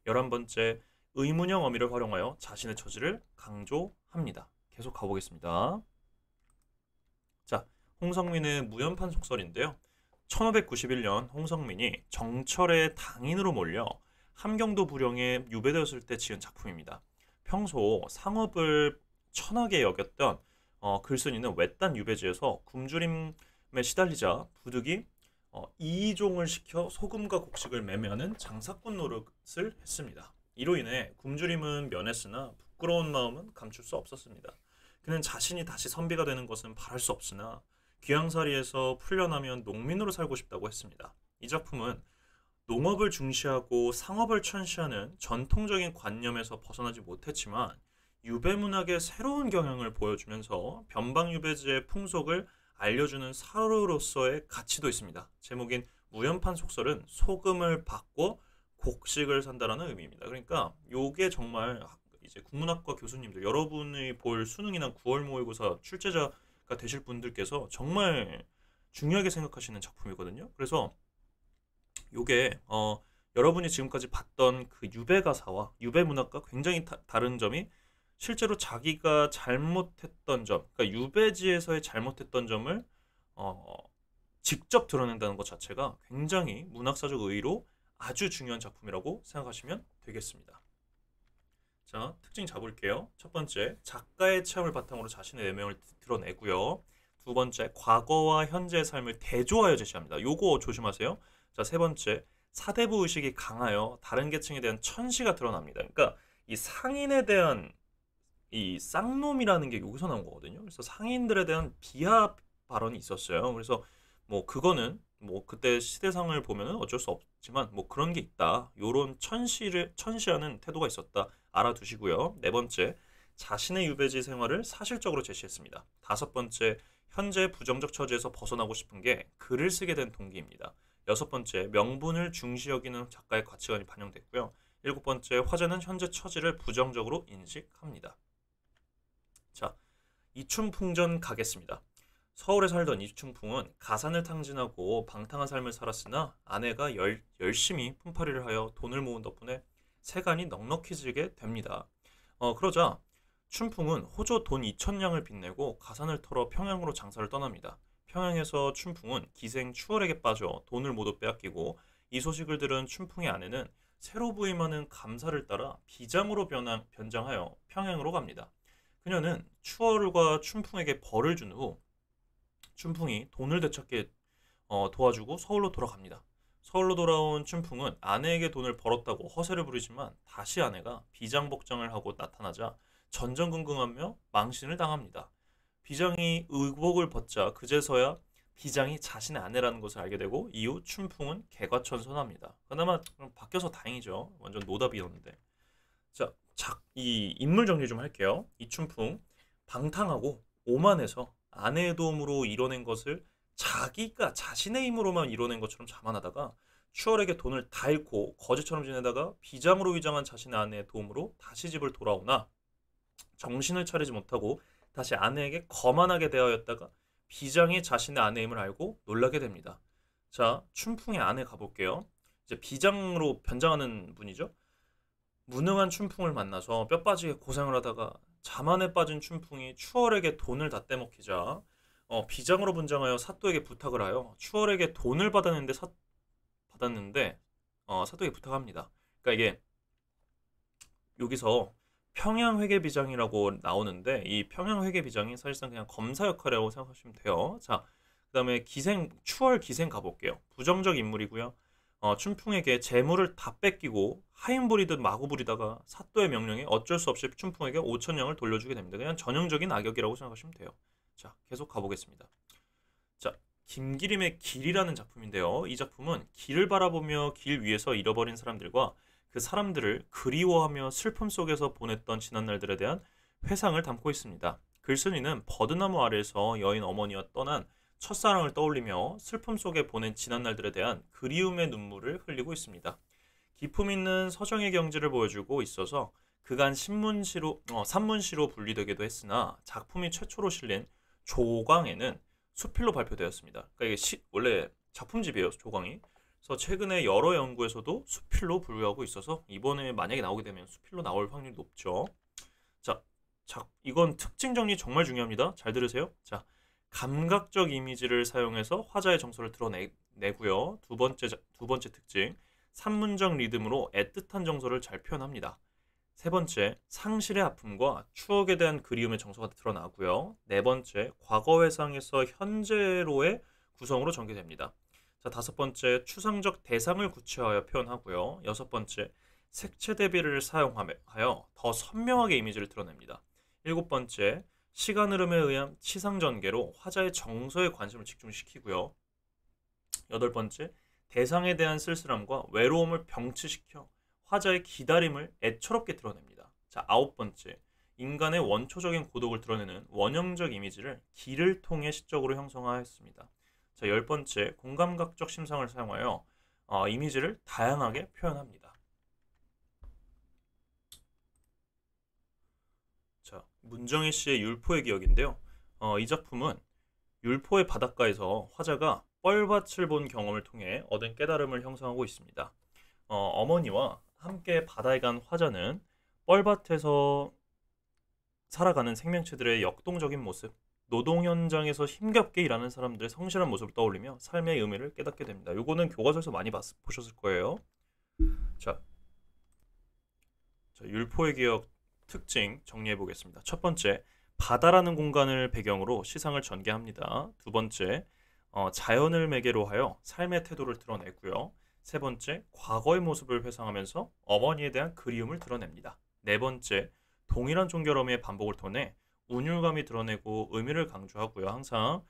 Speaker 1: 11번째, 의문형 어미를 활용하여 자신의 처지를 강조합니다. 계속 가보겠습니다. 자, 홍성민의 무연판 속설인데요. 1591년 홍성민이 정철의 당인으로 몰려 함경도 부령에 유배되었을 때 지은 작품입니다. 평소 상업을 천하게 여겼던 글쓴이는 외딴 유배지에서 굶주림에 시달리자 부득이 이종을 시켜 소금과 곡식을 매매하는 장사꾼 노릇을 했습니다. 이로 인해 굶주림은 면했으나 부끄러운 마음은 감출 수 없었습니다. 그는 자신이 다시 선비가 되는 것은 바랄 수 없으나 귀양살이에서 풀려나면 농민으로 살고 싶다고 했습니다. 이 작품은 농업을 중시하고 상업을 천시하는 전통적인 관념에서 벗어나지 못했지만 유배문학의 새로운 경향을 보여주면서 변방유배지의 풍속을 알려주는 사료로서의 가치도 있습니다. 제목인 무연판 속설은 소금을 받고 곡식을 산다라는 의미입니다. 그러니까 요게 정말 이제 국문학과 교수님들, 여러분이 볼 수능이나 9월 모의고사 출제자가 되실 분들께서 정말 중요하게 생각하시는 작품이거든요. 그래서 요게 여러분이 지금까지 봤던 그 유배 가사와 유배 문학과 굉장히 다른 점이 실제로 자기가 잘못했던 점, 그러니까 유배지에서의 잘못했던 점을 직접 드러낸다는 것 자체가 굉장히 문학사적 의의로 아주 중요한 작품이라고 생각하시면 되겠습니다. 자, 특징 잡을게요. 첫 번째, 작가의 체험을 바탕으로 자신의 내면을 드러내고요. 두 번째, 과거와 현재의 삶을 대조하여 제시합니다. 요거 조심하세요. 자, 세 번째, 사대부 의식이 강하여 다른 계층에 대한 천시가 드러납니다. 그러니까 이 상인에 대한 이 쌍놈이라는 게 여기서 나온 거거든요. 그래서 상인들에 대한 비하 발언이 있었어요. 그래서 뭐 그거는 뭐 그때 시대상을 보면은 어쩔 수 없지만 뭐 그런 게 있다. 요런 천시하는 태도가 있었다. 알아두시고요. 네 번째, 자신의 유배지 생활을 사실적으로 제시했습니다. 다섯 번째, 현재 부정적 처지에서 벗어나고 싶은 게 글을 쓰게 된 동기입니다. 여섯 번째, 명분을 중시 여기는 작가의 가치관이 반영됐고요. 일곱 번째, 화자는 현재 처지를 부정적으로 인식합니다. 자, 이춘풍전 가겠습니다. 서울에 살던 이춘풍은 가산을 탕진하고 방탕한 삶을 살았으나 아내가 열심히 품팔이를 하여 돈을 모은 덕분에 세간이 넉넉해지게 됩니다. 그러자 춘풍은 호조 돈 2,000냥을 빚내고 가산을 털어 평양으로 장사를 떠납니다. 평양에서 춘풍은 기생 추월에게 빠져 돈을 모두 빼앗기고 이 소식을 들은 춘풍의 아내는 새로 부임하는 감사를 따라 비장으로 변장하여 평양으로 갑니다. 그녀는 추월과 춘풍에게 벌을 준 후 춘풍이 돈을 되찾게 도와주고 서울로 돌아갑니다. 서울로 돌아온 춘풍은 아내에게 돈을 벌었다고 허세를 부리지만 다시 아내가 비장복장을 하고 나타나자 전전긍긍하며 망신을 당합니다. 비장이 의복을 벗자 그제서야 비장이 자신의 아내라는 것을 알게 되고 이후 춘풍은 개과천선합니다. 그나마 바뀌어서 다행이죠. 완전 노답이었는데. 자, 이 인물 정리 좀 할게요. 이춘풍, 방탕하고 오만해서 아내의 도움으로 이뤄낸 것을 자기가 자신의 힘으로만 이뤄낸 것처럼 자만하다가 추월에게 돈을 다 잃고 거지처럼 지내다가 비장으로 위장한 자신의 아내의 도움으로 다시 집을 돌아오나 정신을 차리지 못하고 다시 아내에게 거만하게 대하였다가 비장이 자신의 아내임을 알고 놀라게 됩니다. 자, 춘풍의 아내 가볼게요. 이제 비장으로 변장하는 분이죠. 무능한 춘풍을 만나서 뼈 빠지게 고생을 하다가 자만에 빠진 춘풍이 추월에게 돈을 다 떼먹히자 비장으로 분장하여 사또에게 부탁을 하여 추월에게 돈을 받았는데 사또에게 부탁합니다. 그러니까 이게 여기서 평양회계비장이라고 나오는데 이 평양회계비장이 사실상 그냥 검사 역할이라고 생각하시면 돼요. 자, 그 다음에 추월 기생 가볼게요. 부정적 인물이고요. 춘풍에게 재물을 다 뺏기고 하인 부리듯 마구 부리다가 사또의 명령에 어쩔 수 없이 춘풍에게 5,000냥을 돌려주게 됩니다. 그냥 전형적인 악역이라고 생각하시면 돼요. 자, 계속 가보겠습니다. 자, 김기림의 길이라는 작품인데요. 이 작품은 길을 바라보며 길 위에서 잃어버린 사람들과 그 사람들을 그리워하며 슬픔 속에서 보냈던 지난날들에 대한 회상을 담고 있습니다. 글쓴이는 버드나무 아래에서 여인 어머니와 떠난 첫사랑을 떠올리며 슬픔 속에 보낸 지난날들에 대한 그리움의 눈물을 흘리고 있습니다. 기품 있는 서정의 경지를 보여주고 있어서 그간 산문시로 분리되기도 했으나 작품이 최초로 실린 조광에는 수필로 발표되었습니다. 그러니까 이게 원래 작품집이에요, 조광이. 그래서 최근에 여러 연구에서도 수필로 분류하고 있어서 이번에 만약에 나오게 되면 수필로 나올 확률이 높죠. 자, 이건 특징 정리 정말 중요합니다. 잘 들으세요. 자, 감각적 이미지를 사용해서 화자의 정서를 드러내고요. 두 번째 특징, 산문적 리듬으로 애틋한 정서를 잘 표현합니다. 세 번째, 상실의 아픔과 추억에 대한 그리움의 정서가 드러나고요. 네 번째, 과거 회상에서 현재로의 구성으로 전개됩니다. 자, 다섯 번째, 추상적 대상을 구체화하여 표현하고요. 여섯 번째, 색채 대비를 사용하여 더 선명하게 이미지를 드러냅니다. 일곱 번째, 시간 흐름에 의한 치상 전개로 화자의 정서에 관심을 집중시키고요. 여덟 번째, 대상에 대한 쓸쓸함과 외로움을 병치시켜 화자의 기다림을 애처롭게 드러냅니다. 자, 아홉 번째, 인간의 원초적인 고독을 드러내는 원형적 이미지를 기를 통해 시적으로 형성하였습니다. 자, 열 번째, 공감각적 심상을 사용하여 이미지를 다양하게 표현합니다. 자, 문정희 씨의 율포의 기억인데요. 이 작품은 율포의 바닷가에서 화자가 뻘밭을 본 경험을 통해 얻은 깨달음을 형성하고 있습니다. 어머니와 함께 바다에 간 화자는 뻘밭에서 살아가는 생명체들의 역동적인 모습, 노동 현장에서 힘겹게 일하는 사람들의 성실한 모습을 떠올리며 삶의 의미를 깨닫게 됩니다. 요거는 교과서에서 많이 보셨을 거예요. 자, 율포의 기억 특징 정리해 보겠습니다. 첫 번째, 바다라는 공간을 배경으로 시상을 전개합니다. 두 번째, 자연을 매개로 하여 삶의 태도를 드러내고요. 세 번째, 과거의 모습을 회상하면서 어머니에 대한 그리움을 드러냅니다. 네 번째, 동일한 종결음의 반복을 통해 운율감이 드러내고 의미를 강조하고요. 항상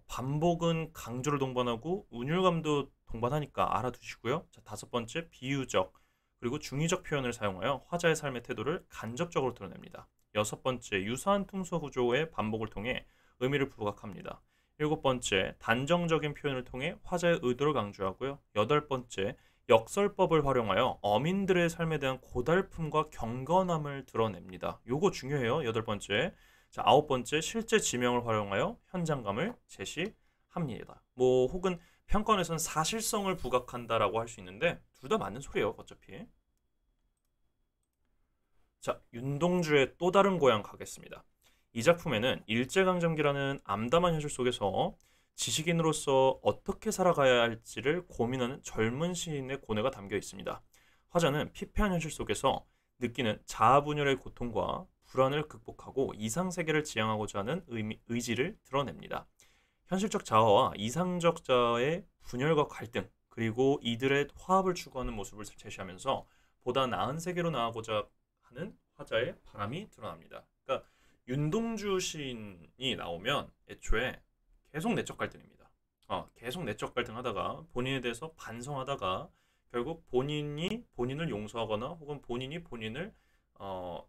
Speaker 1: 반복은 강조를 동반하고 운율감도 동반하니까 알아두시고요. 자, 다섯 번째, 비유적 그리고 중의적 표현을 사용하여 화자의 삶의 태도를 간접적으로 드러냅니다. 여섯 번째, 유사한 퉁소 구조의 반복을 통해 의미를 부각합니다. 일곱 번째, 단정적인 표현을 통해 화자의 의도를 강조하고요. 여덟 번째, 역설법을 활용하여 어민들의 삶에 대한 고달픔과 경건함을 드러냅니다. 요거 중요해요. 여덟 번째. 자, 아홉 번째, 실제 지명을 활용하여 현장감을 제시합니다. 혹은 평가원에서는 사실성을 부각한다라고 할 수 있는데 둘 다 맞는 소리예요, 어차피. 자, 윤동주의 또 다른 고향 가겠습니다. 이 작품에는 일제강점기라는 암담한 현실 속에서 지식인으로서 어떻게 살아가야 할지를 고민하는 젊은 시인의 고뇌가 담겨 있습니다. 화자는 피폐한 현실 속에서 느끼는 자아분열의 고통과 불안을 극복하고 이상세계를 지향하고자 하는 의지를 드러냅니다. 현실적 자아와 이상적 자아의 분열과 갈등, 그리고 이들의 화합을 추구하는 모습을 제시하면서 보다 나은 세계로 나아가고자 하는 화자의 바람이 드러납니다. 그러니까 윤동주 시인이 나오면 애초에 계속 내적 갈등입니다. 계속 내적 갈등하다가 본인에 대해서 반성하다가 결국 본인이 본인을 용서하거나 혹은 본인이 본인을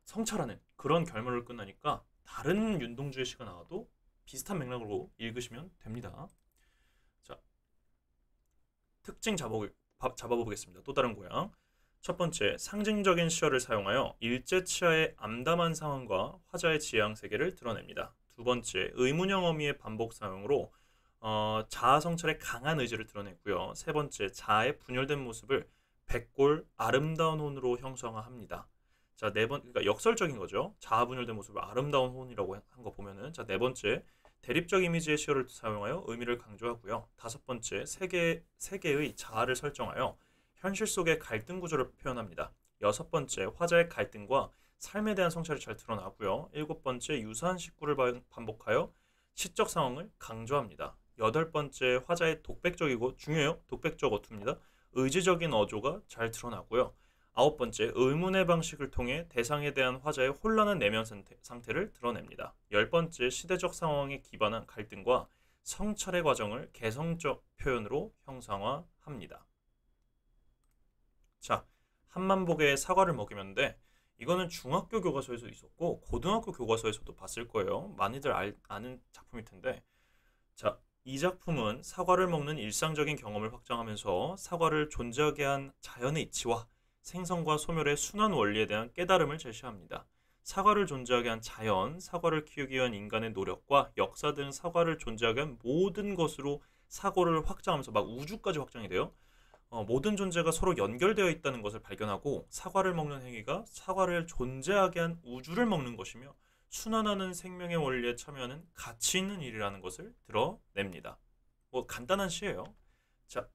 Speaker 1: 성찰하는 그런 결말을 끝나니까 다른 윤동주의 시가 나와도 비슷한 맥락으로 읽으시면 됩니다. 자, 특징 잡아보겠습니다. 또 다른 고향. 첫 번째, 상징적인 시어를 사용하여 일제치하의 암담한 상황과 화자의 지향 세계를 드러냅니다. 두 번째, 의문형 어미의 반복 사용으로 자아 성찰의 강한 의지를 드러냈고요. 세 번째, 자아의 분열된 모습을 백골 아름다운 혼으로 형성합니다. 자, 그러니까 역설적인 거죠. 자아 분열된 모습을 아름다운 혼이라고 한 거 보면은. 자, 네 번째, 대립적 이미지의 시어를 사용하여 의미를 강조하고요. 다섯 번째, 세계의 자아를 설정하여 현실 속의 갈등 구조를 표현합니다. 여섯 번째, 화자의 갈등과 삶에 대한 성찰이 잘 드러나고요. 일곱 번째, 유사한 식구를 반복하여 시적 상황을 강조합니다. 여덟 번째, 화자의 독백적이고 중요해요. 독백적 어투입니다. 의지적인 어조가 잘 드러나고요. 아홉 번째, 의문의 방식을 통해 대상에 대한 화자의 혼란한 내면 상태를 드러냅니다. 열 번째, 시대적 상황에 기반한 갈등과 성찰의 과정을 개성적 표현으로 형상화합니다. 자, 한만복의 사과를 먹이면인데 이거는 중학교 교과서에서 있었고 고등학교 교과서에서도 봤을 거예요. 많이들 아는 작품일 텐데, 자, 이 작품은 사과를 먹는 일상적인 경험을 확장하면서 사과를 존재하게 한 자연의 이치와 생성과 소멸의 순환 원리에 대한 깨달음을 제시합니다. 사과를 존재하게 한 자연, 사과를 키우기 위한 인간의 노력과 역사 등 사과를 존재하게 한 모든 것으로 사고를 확장하면서 막 우주까지 확장이 돼요. 모든 존재가 서로 연결되어 있다는 것을 발견하고 사과를 먹는 행위가 사과를 존재하게 한 우주를 먹는 것이며 순환하는 생명의 원리에 참여하는 가치 있는 일이라는 것을 드러냅니다. 뭐 간단한 시예요. 자,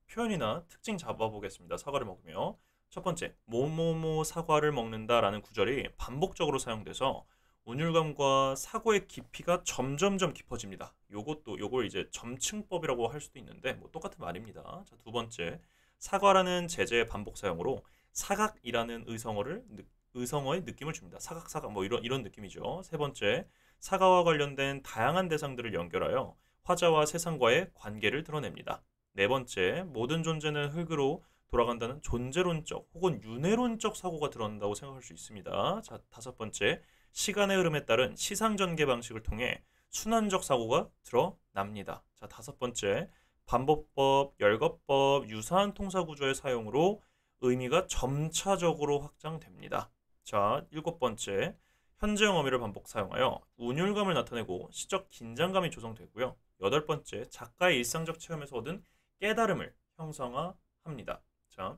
Speaker 1: 표현이나 특징 잡아보겠습니다. 사과를 먹으며 첫 번째, 뭐뭐뭐 사과를 먹는다라는 구절이 반복적으로 사용돼서 운율감과 사고의 깊이가 점점점 깊어집니다. 요걸 이제 점층법이라고 할 수도 있는데 뭐 똑같은 말입니다. 자, 두 번째, 사과라는 제재의 반복 사용으로 사각이라는 의성어의 느낌을 줍니다. 사각 뭐 이런 느낌이죠. 세 번째, 사과와 관련된 다양한 대상들을 연결하여 화자와 세상과의 관계를 드러냅니다. 네 번째, 모든 존재는 흙으로 돌아간다는 존재론적 혹은 윤회론적 사고가 드러난다고 생각할 수 있습니다. 자, 다섯 번째, 시간의 흐름에 따른 시상 전개 방식을 통해 순환적 사고가 드러납니다. 자, 다섯 번째, 반복법, 열거법, 유사한 통사 구조의 사용으로 의미가 점차적으로 확장됩니다. 자, 일곱 번째, 현재형 어미를 반복 사용하여 운율감을 나타내고 시적 긴장감이 조성되고요. 여덟 번째, 작가의 일상적 체험에서 얻은 깨달음을 형성합니다. 자,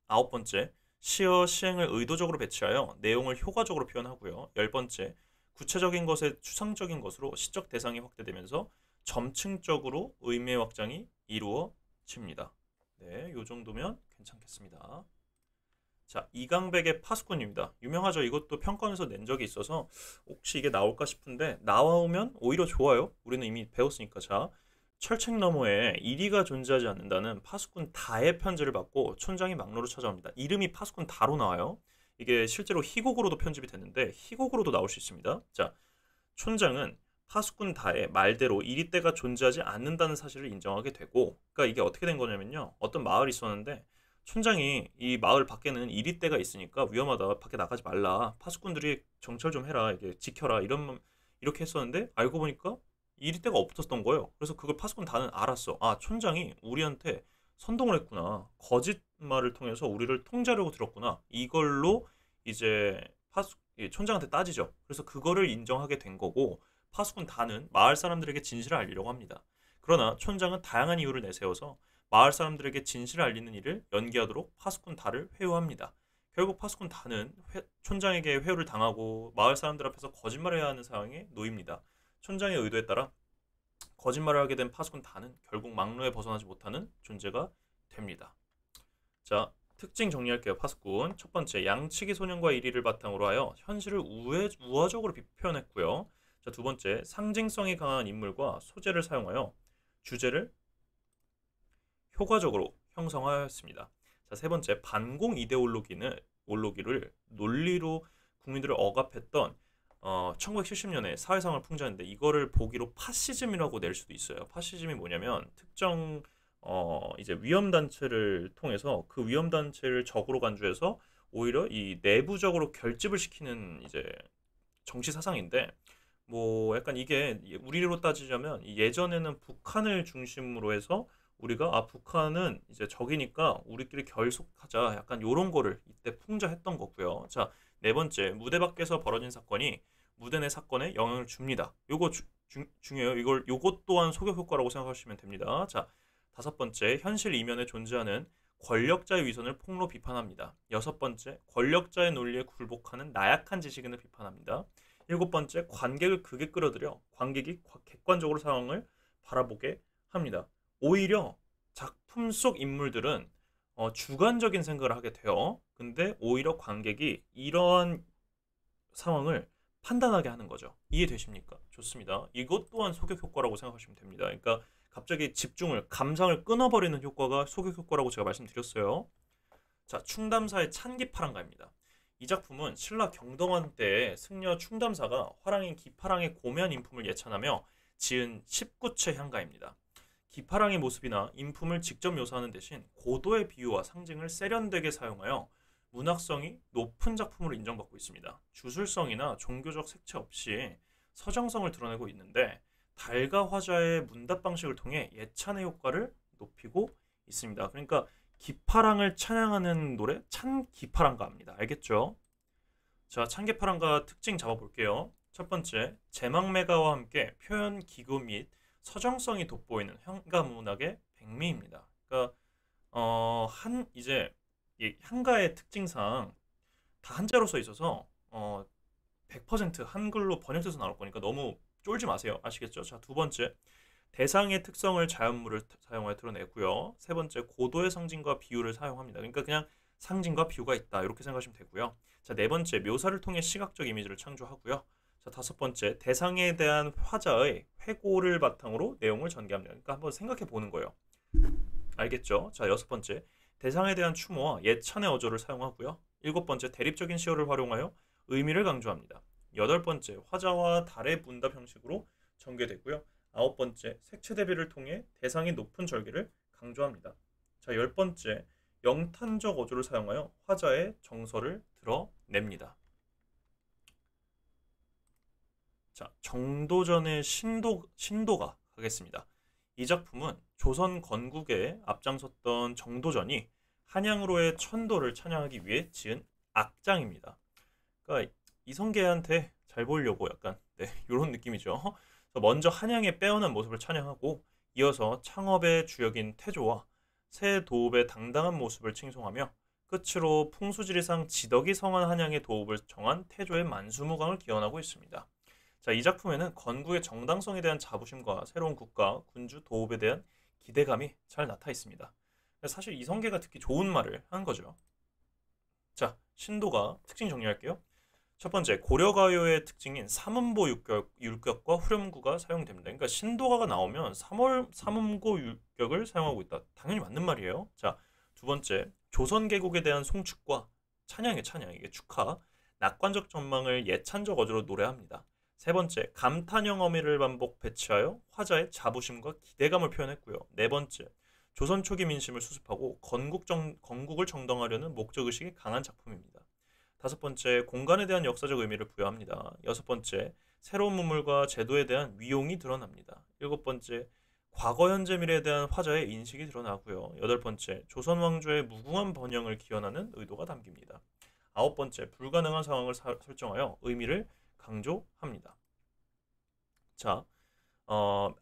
Speaker 1: 아홉 번째, 시어, 시행을 의도적으로 배치하여 내용을 효과적으로 표현하고요. 열 번째, 구체적인 것에 추상적인 것으로 시적 대상이 확대되면서 점층적으로 의미의 확장이 이루어집니다. 네, 요 정도면 괜찮겠습니다. 자, 이강백의 파수꾼입니다. 유명하죠. 이것도 평권에서 낸 적이 있어서 혹시 이게 나올까 싶은데 나오면 오히려 좋아요. 우리는 이미 배웠으니까. 자, 철책 너머에 이리가 존재하지 않는다는 파수꾼 다의 편지를 받고 촌장이 막로로 찾아옵니다. 이름이 파수꾼 다로 나와요. 이게 실제로 희곡으로도 편집이 됐는데 희곡으로도 나올 수 있습니다. 자, 촌장은 파수꾼 다의 말대로 이리떼가 존재하지 않는다는 사실을 인정하게 되고, 그러니까 이게 어떻게 된 거냐면요. 어떤 마을이 있었는데 촌장이 이 마을 밖에는 이리떼가 있으니까 위험하다. 밖에 나가지 말라. 파수꾼들이 정찰 좀 해라. 이게 지켜라. 이렇게 했었는데 알고 보니까 이리떼가 없었던 거예요. 그래서 그걸 파수꾼 다는 알았어. 아, 촌장이 우리한테 선동을 했구나. 거짓말을 통해서 우리를 통제하려고 들었구나. 이걸로 이제 촌장한테 따지죠. 그래서 그거를 인정하게 된 거고 파수꾼 다는 마을 사람들에게 진실을 알리려고 합니다. 그러나 촌장은 다양한 이유를 내세워서 마을 사람들에게 진실을 알리는 일을 연기하도록 파수꾼 다를 회유합니다. 결국 파수꾼 다는 촌장에게 회유를 당하고 마을 사람들 앞에서 거짓말을 해야 하는 상황에 놓입니다. 촌장의 의도에 따라 거짓말을 하게 된 파수꾼 다는 결국 막로에 벗어나지 못하는 존재가 됩니다. 자, 특징 정리할게요. 파수꾼. 첫 번째, 양치기 소년과 이리를 바탕으로 하여 현실을 우화적으로 표현했고요. 자, 두 번째, 상징성이 강한 인물과 소재를 사용하여 주제를 효과적으로 형성하였습니다. 자, 세 번째, 반공 이데올로기를 논리로 국민들을 억압했던 1970년에 사회상을 풍자했는데 이거를 보기로 파시즘이라고 낼 수도 있어요. 파시즘이 뭐냐면 특정 이제 위험 단체를 통해서 그 위험 단체를 적으로 간주해서 오히려 이 내부적으로 결집을 시키는 이제 정치 사상인데 뭐 약간 이게 우리로 따지자면 예전에는 북한을 중심으로 해서 우리가 북한은 이제 적이니까 우리끼리 결속하자 약간 요런 거를 이때 풍자했던 거고요. 자, 네 번째, 무대 밖에서 벌어진 사건이 무대 내 사건에 영향을 줍니다. 요거 중요해요. 요것 또한 소격 효과라고 생각하시면 됩니다. 자, 다섯 번째, 현실 이면에 존재하는 권력자의 위선을 폭로 비판합니다. 여섯 번째, 권력자의 논리에 굴복하는 나약한 지식인을 비판합니다. 일곱 번째, 관객을 극에 끌어들여 관객이 객관적으로 상황을 바라보게 합니다. 오히려 작품 속 인물들은 주관적인 생각을 하게 돼요. 근데 오히려 관객이 이러한 상황을 판단하게 하는 거죠. 이해되십니까? 좋습니다. 이것 또한 소격 효과라고 생각하시면 됩니다. 그러니까 갑자기 감상을 끊어버리는 효과가 소격 효과라고 제가 말씀드렸어요. 자, 충담사의 찬기파랑가입니다. 이 작품은 신라 경동원 때의 승려 충담사가 화랑인 기파랑의 고매한 인품을 예찬하며 지은 19채 향가입니다. 기파랑의 모습이나 인품을 직접 묘사하는 대신 고도의 비유와 상징을 세련되게 사용하여 문학성이 높은 작품으로 인정받고 있습니다. 주술성이나 종교적 색채 없이 서정성을 드러내고 있는데 달과 화자의 문답 방식을 통해 예찬의 효과를 높이고 있습니다. 그러니까 기파랑을 찬양하는 노래 찬기파랑가입니다. 알겠죠? 자, 찬기파랑가 특징 잡아볼게요. 첫 번째, 제막매가와 함께 표현 기구 및 서정성이 돋보이는 향가 문학의 백미입니다. 그러니까 이 향가의 특징상 다 한자로 써 있어서 100% 한글로 번역돼서 나올 거니까 너무 쫄지 마세요. 아시겠죠? 자, 두 번째, 대상의 특성을 자연물을 사용하여 드러내고요. 세 번째, 고도의 상징과 비유를 사용합니다. 그러니까 그냥 상징과 비유가 있다 이렇게 생각하시면 되고요. 자, 네 번째, 묘사를 통해 시각적 이미지를 창조하고요. 자, 다섯 번째, 대상에 대한 화자의 회고를 바탕으로 내용을 전개합니다. 그러니까 한번 생각해 보는 거예요. 알겠죠? 자, 여섯 번째, 대상에 대한 추모와 예찬의 어조를 사용하고요. 일곱 번째, 대립적인 시어를 활용하여 의미를 강조합니다. 여덟 번째, 화자와 달의 문답 형식으로 전개되고요. 아홉 번째, 색채 대비를 통해 대상이 높은 절개를 강조합니다. 자, 열 번째, 영탄적 어조를 사용하여 화자의 정서를 드러냅니다. 자, 정도전의 신도가 가겠습니다. 이 작품은 조선 건국에 앞장섰던 정도전이 한양으로의 천도를 찬양하기 위해 지은 악장입니다. 그러니까 이성계한테 잘 보이려고 약간 이런 느낌이죠. 먼저 한양의 빼어난 모습을 찬양하고 이어서 창업의 주역인 태조와 새 도읍의 당당한 모습을 칭송하며 끝으로 풍수지리상 지덕이 성한 한양의 도읍을 정한 태조의 만수무강을 기원하고 있습니다. 자, 이 작품에는 건국의 정당성에 대한 자부심과 새로운 국가, 군주, 도읍에 대한 기대감이 잘 나타 있습니다. 사실 이성계가 듣기 좋은 말을 한 거죠. 자, 신도가 특징 정리할게요. 첫 번째, 고려가요의 특징인 삼음보 율격과 후렴구가 사용됩니다. 그러니까 신도가가 나오면 삼음고 율격을 사용하고 있다. 당연히 맞는 말이에요. 자, 두 번째, 조선 개국에 대한 송축과 찬양, 이게 축하, 낙관적 전망을 예찬적 어조로 노래합니다. 세 번째, 감탄형 어미를 반복 배치하여 화자의 자부심과 기대감을 표현했고요. 네 번째, 조선 초기 민심을 수습하고 건국을 정당화하려는 목적의식이 강한 작품입니다. 다섯 번째, 공간에 대한 역사적 의미를 부여합니다. 여섯 번째, 새로운 문물과 제도에 대한 위용이 드러납니다. 일곱 번째, 과거, 현재, 미래에 대한 화자의 인식이 드러나고요. 여덟 번째, 조선 왕조의 무궁한 번영을 기원하는 의도가 담깁니다. 아홉 번째, 불가능한 상황을 설정하여 의미를 강조합니다. 자,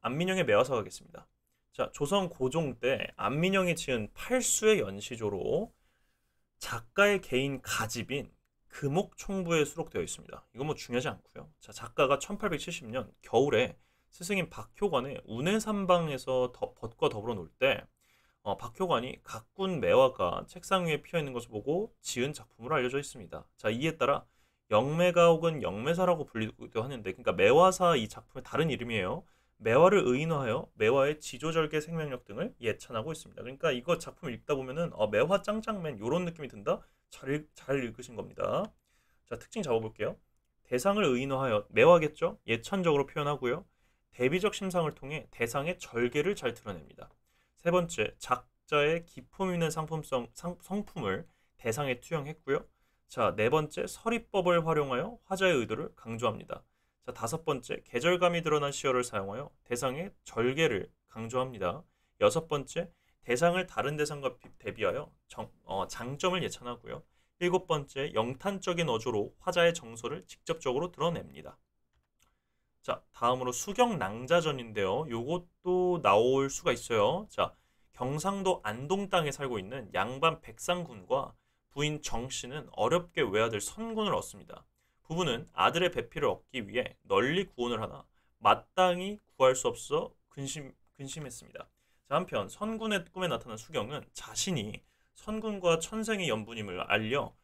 Speaker 1: 안민영의 매화사 가겠습니다. 자, 조선 고종 때 안민영이 지은 팔수의 연시조로 작가의 개인 가집인 금옥총부에 수록되어 있습니다. 이건 뭐 중요하지 않고요. 자, 작가가 1870년 겨울에 스승인 박효관의 운해삼방에서 벗과 더불어 놀 때 박효관이 가꾼 매화가 책상 위에 피어 있는 것을 보고 지은 작품으로 알려져 있습니다. 자, 이에 따라 영매가 혹은 영매사라고 불리기도 하는데, 그러니까 매화사 이 작품의 다른 이름이에요. 매화를 의인화하여 매화의 지조절개 생명력 등을 예찬하고 있습니다. 그러니까 이거 작품 읽다 보면은 매화 짱짱맨 이런 느낌이 든다. 잘 읽으신 겁니다. 자, 특징 잡아볼게요. 대상을 의인화하여 매화겠죠? 예찬적으로 표현하고요. 대비적 심상을 통해 대상의 절개를 잘 드러냅니다. 세 번째, 작자의 기품 있는 성품을 대상에 투영했고요. 자, 네 번째, 서리법을 활용하여 화자의 의도를 강조합니다. 자, 다섯 번째, 계절감이 드러난 시어를 사용하여 대상의 절개를 강조합니다. 여섯 번째, 대상을 다른 대상과 대비하여 장점을 예찬하고요. 일곱 번째, 영탄적인 어조로 화자의 정서를 직접적으로 드러냅니다. 자, 다음으로 수경낭자전인데요. 요것도 나올 수가 있어요. 자, 경상도 안동 땅에 살고 있는 양반 백상군과 부인 정씨는 어렵게 외아들 선군을 얻습니다. 부부는 아들의 배필을 얻기 위해 널리 구원을 하나 마땅히 구할 수 없어 근심했습니다. 자, 한편 선군의 꿈에 나타난 수경은 자신이 선군과 천생의 연분임을 알려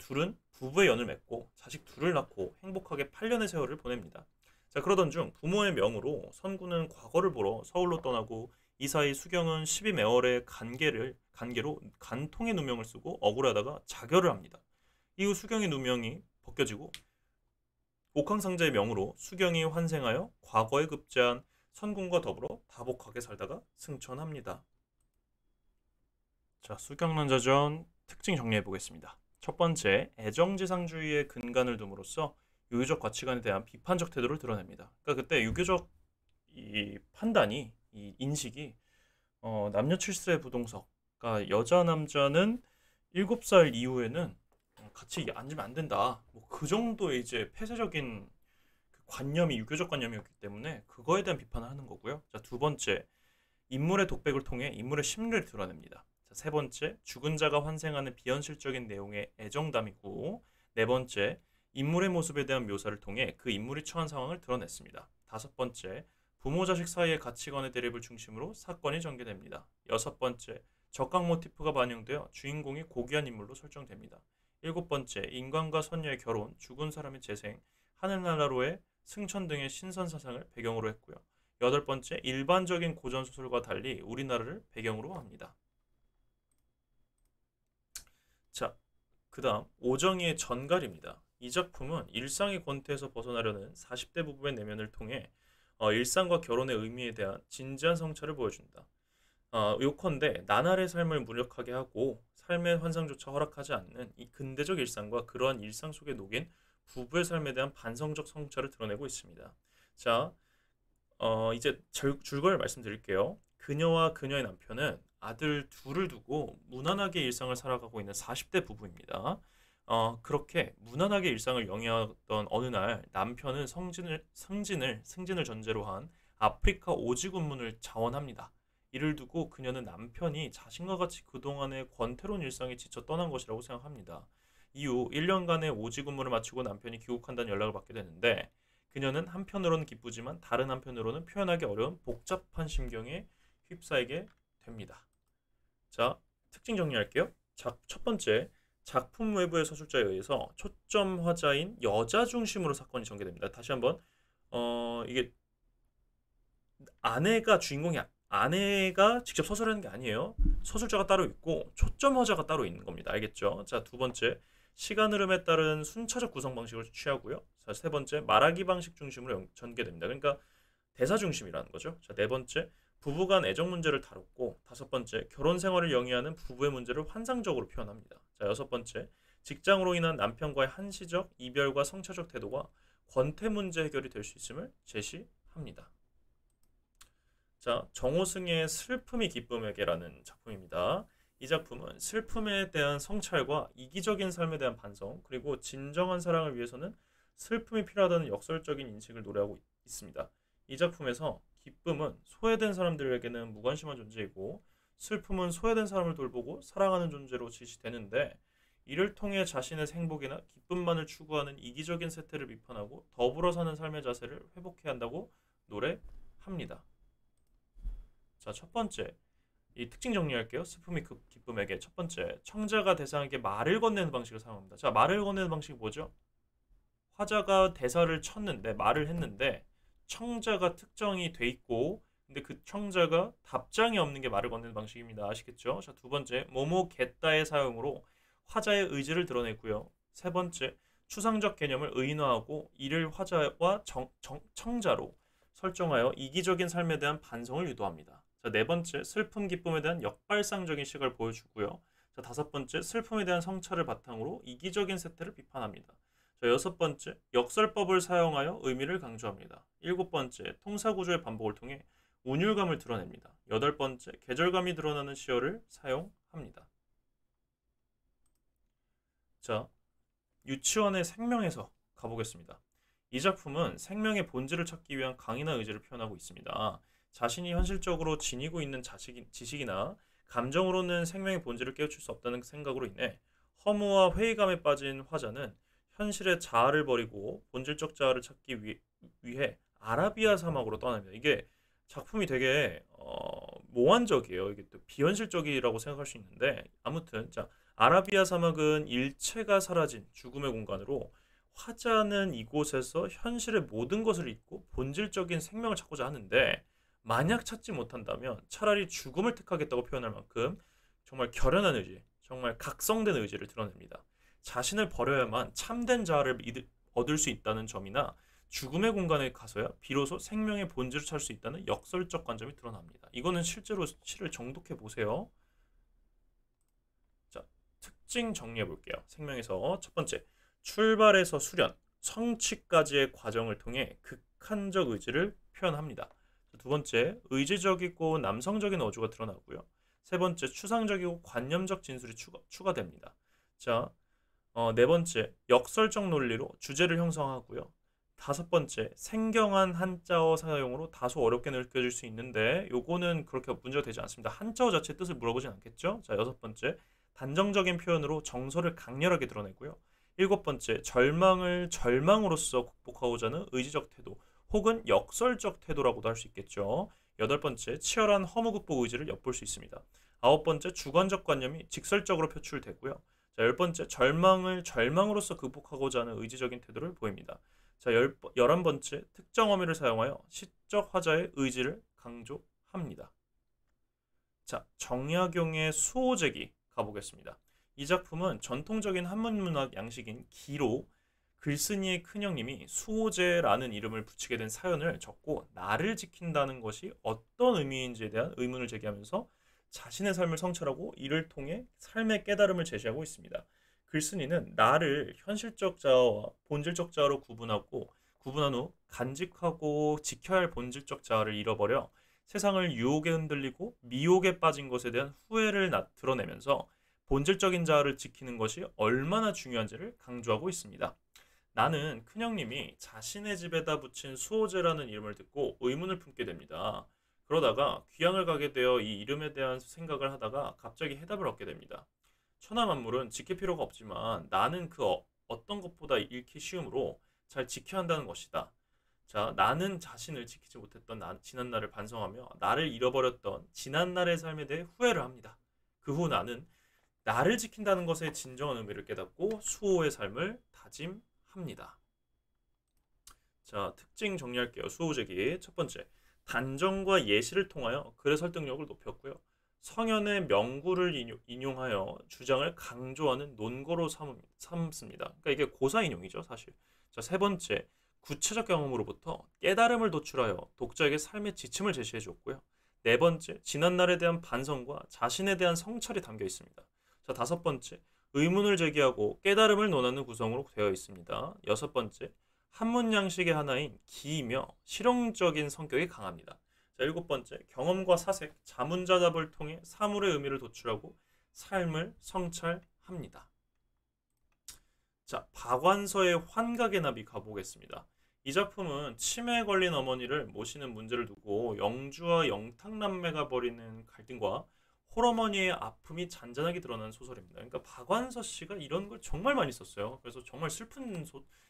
Speaker 1: 둘은 부부의 연을 맺고 자식 둘을 낳고 행복하게 8년의 세월을 보냅니다. 자, 그러던 중 부모의 명으로 선군은 과거를 보러 서울로 떠나고 이 사이 수경은 12매월의 간계로 간통의 누명을 쓰고 억울하다가 자결을 합니다. 이후 수경의 누명이 벗겨지고 옥황상제의 명으로 수경이 환생하여 과거에 급제한 선군과 더불어 다복하게 살다가 승천합니다. 자, 수경난자전 특징 정리해 보겠습니다. 첫 번째, 애정지상주의에 근간을 둠으로써 유교적 가치관에 대한 비판적 태도를 드러냅니다. 그러니까 그때 유교적 이 판단이, 이 인식이 남녀 칠수의 부동석, 그러니까 여자 남자는 7살 이후에는 같이 앉으면 안 된다. 뭐 그 정도의 이제 폐쇄적인 그 관념이 유교적 관념이었기 때문에 그거에 대한 비판을 하는 거고요. 자, 두 번째, 인물의 독백을 통해 인물의 심리를 드러냅니다. 자, 세 번째, 죽은 자가 환생하는 비현실적인 내용의 애정담이고, 네 번째, 인물의 모습에 대한 묘사를 통해 그 인물이 처한 상황을 드러냈습니다. 다섯 번째, 부모 자식 사이의 가치관의 대립을 중심으로 사건이 전개됩니다. 여섯 번째, 적각 모티프가 반영되어 주인공이 고귀한 인물로 설정됩니다. 일곱 번째, 인간과 선녀의 결혼, 죽은 사람의 재생, 하늘나라로의 승천 등의 신선 사상을 배경으로 했고요. 여덟 번째, 일반적인 고전 소설과 달리 우리나라를 배경으로 합니다. 자, 그다음 오정희의 전갈입니다. 이 작품은 일상의 권태에서 벗어나려는 40대 부부의 내면을 통해 일상과 결혼의 의미에 대한 진지한 성찰을 보여준다. 요컨대 나날의 삶을 무력하게 하고 삶의 환상조차 허락하지 않는 이 근대적 일상과 그러한 일상 속에 녹인 부부의 삶에 대한 반성적 성찰을 드러내고 있습니다. 자, 이제 줄거리를 말씀드릴게요. 그녀와 그녀의 남편은 아들 둘을 두고 무난하게 일상을 살아가고 있는 40대 부부입니다. 그렇게 무난하게 일상을 영위하던 어느 날 남편은 승진을 전제로 한 아프리카 오지 군문을 자원합니다. 이를 두고 그녀는 남편이 자신과 같이 그동안의 권태로운 일상에 지쳐 떠난 것이라고 생각합니다. 이후 1년간의 오지 군무를 마치고 남편이 귀국한다는 연락을 받게 되는데 그녀는 한편으로는 기쁘지만 다른 한편으로는 표현하기 어려운 복잡한 심경에 휩싸이게 됩니다. 자, 특징 정리할게요. 첫 번째, 작품 외부의 서술자에 의해서 초점 화자인 여자 중심으로 사건이 전개됩니다. 다시 한번 이게 아내가 직접 서술하는 게 아니에요. 서술자가 따로 있고 초점 화자가 따로 있는 겁니다. 알겠죠? 자, 두 번째, 시간 흐름에 따른 순차적 구성 방식을 취하고요. 자, 세 번째, 말하기 방식 중심으로 전개됩니다. 그러니까 대사 중심이라는 거죠. 자, 네 번째, 부부간 애정 문제를 다뤘고, 다섯 번째, 결혼 생활을 영위하는 부부의 문제를 환상적으로 표현합니다. 자, 여섯 번째, 직장으로 인한 남편과의 한시적 이별과 성차적 태도가 권태 문제 해결이 될 수 있음을 제시합니다. 자, 정호승의 슬픔이 기쁨에게라는 작품입니다. 이 작품은 슬픔에 대한 성찰과 이기적인 삶에 대한 반성, 그리고 진정한 사랑을 위해서는 슬픔이 필요하다는 역설적인 인식을 노래하고 있습니다. 이 작품에서 기쁨은 소외된 사람들에게는 무관심한 존재이고 슬픔은 소외된 사람을 돌보고 사랑하는 존재로 지시되는데 이를 통해 자신의 행복이나 기쁨만을 추구하는 이기적인 세태를 비판하고 더불어 사는 삶의 자세를 회복해야 한다고 노래합니다. 자, 첫 번째, 이 특징 정리할게요. 슬픔이 기쁨에게. 첫 번째, 청자가 대상에게 말을 건네는 방식을 사용합니다. 자, 말을 건네는 방식이 뭐죠? 화자가 대사를 쳤는데, 말을 했는데, 청자가 특정이 돼 있고, 근데 그 청자가 답장이 없는 게 말을 건네는 방식입니다. 아시겠죠? 자, 두 번째, 모모겠다의 사용으로 화자의 의지를 드러내고요. 세 번째, 추상적 개념을 의인화하고 이를 화자와 청자로 설정하여 이기적인 삶에 대한 반성을 유도합니다. 자, 네 번째, 슬픔 기쁨에 대한 역발상적인 시각을 보여주고요. 자, 다섯 번째, 슬픔에 대한 성찰을 바탕으로 이기적인 세태를 비판합니다. 자, 여섯 번째, 역설법을 사용하여 의미를 강조합니다. 일곱 번째, 통사구조의 반복을 통해 운율감을 드러냅니다. 여덟 번째, 계절감이 드러나는 시어를 사용합니다. 자, 유치원의 생명에서 가보겠습니다. 이 작품은 생명의 본질을 찾기 위한 강인한 의지를 표현하고 있습니다. 자신이 현실적으로 지니고 있는 지식이나 감정으로는 생명의 본질을 깨우칠 수 없다는 생각으로 인해 허무와 회의감에 빠진 화자는 현실의 자아를 버리고 본질적 자아를 찾기 위해 아라비아 사막으로 떠납니다. 이게 작품이 되게 몽환적이에요. 이게 또 비현실적이라고 생각할 수 있는데 아무튼 자, 아라비아 사막은 일체가 사라진 죽음의 공간으로 화자는 이곳에서 현실의 모든 것을 잊고 본질적인 생명을 찾고자 하는데 만약 찾지 못한다면 차라리 죽음을 택하겠다고 표현할 만큼 정말 결연한 의지, 정말 각성된 의지를 드러냅니다. 자신을 버려야만 참된 자아를 얻을 수 있다는 점이나 죽음의 공간에 가서야 비로소 생명의 본질을 찾을 수 있다는 역설적 관점이 드러납니다. 이거는 실제로 시를 정독해 보세요. 자, 특징 정리해 볼게요. 생명에서 첫 번째, 출발에서 수련, 성취까지의 과정을 통해 극한적 의지를 표현합니다. 두 번째, 의지적이고 남성적인 어조가 드러나고요. 세 번째, 추상적이고 관념적 진술이 추가됩니다. 자, 네 번째, 역설적 논리로 주제를 형성하고요. 다섯 번째, 생경한 한자어 사용으로 다소 어렵게 느껴질 수 있는데 요거는 그렇게 문제가 되지 않습니다. 한자어 자체 뜻을 물어보진 않겠죠? 자, 여섯 번째, 단정적인 표현으로 정서를 강렬하게 드러내고요. 일곱 번째, 절망을 절망으로써 극복하고자 하는 의지적 태도 혹은 역설적 태도라고도 할 수 있겠죠. 여덟 번째, 치열한 허무 극복 의지를 엿볼 수 있습니다. 아홉 번째, 주관적 관념이 직설적으로 표출되고요. 자, 열 번째, 절망을 절망으로써 극복하고자 하는 의지적인 태도를 보입니다. 자, 열한 번째, 특정 어미를 사용하여 시적 화자의 의지를 강조합니다. 자, 정약용의 수호제기 가보겠습니다. 이 작품은 전통적인 한문문학 양식인 기로 글쓴이의 큰형님이 수호제라는 이름을 붙이게 된 사연을 적고 나를 지킨다는 것이 어떤 의미인지에 대한 의문을 제기하면서 자신의 삶을 성찰하고 이를 통해 삶의 깨달음을 제시하고 있습니다. 글쓴이는 나를 현실적 자아와 본질적 자아로 구분한 후 간직하고 지켜야 할 본질적 자아를 잃어버려 세상을 유혹에 흔들리고 미혹에 빠진 것에 대한 후회를 드러내면서 본질적인 자아를 지키는 것이 얼마나 중요한지를 강조하고 있습니다. 나는 큰형님이 자신의 집에다 붙인 수호제라는 이름을 듣고 의문을 품게 됩니다. 그러다가 귀향을 가게 되어 이 이름에 대한 생각을 하다가 갑자기 해답을 얻게 됩니다. 천하만물은 지킬 필요가 없지만 나는 어떤 것보다 잃기 쉬우므로 잘 지켜야 한다는 것이다. 자, 나는 자신을 지키지 못했던 지난 날을 반성하며 나를 잃어버렸던 지난 날의 삶에 대해 후회를 합니다. 그 후 나는 나를 지킨다는 것의 진정한 의미를 깨닫고 수호의 삶을 다짐합니다. 자, 특징 정리할게요. 수호제기. 첫 번째, 단정과 예시를 통하여 글의 설득력을 높였고요. 성현의 명구를 인용하여 주장을 강조하는 논거로 삼습니다. 그러니까 이게 고사 인용이죠, 사실. 자, 세 번째, 구체적 경험으로부터 깨달음을 도출하여 독자에게 삶의 지침을 제시해 줬고요. 네 번째, 지난날에 대한 반성과 자신에 대한 성찰이 담겨 있습니다. 자, 다섯 번째, 의문을 제기하고 깨달음을 논하는 구성으로 되어 있습니다. 여섯 번째, 한문 양식의 하나인 기이며 실용적인 성격이 강합니다. 자, 일곱 번째, 경험과 사색, 자문자답을 통해 사물의 의미를 도출하고 삶을 성찰합니다. 자, 박완서의 환각의 나비 가보겠습니다. 이 작품은 치매에 걸린 어머니를 모시는 문제를 두고 영주와 영탁남매가 벌이는 갈등과 홀어머니의 아픔이 잔잔하게 드러나는 소설입니다. 그러니까 박완서 씨가 이런 걸 정말 많이 썼어요. 그래서 정말 슬픈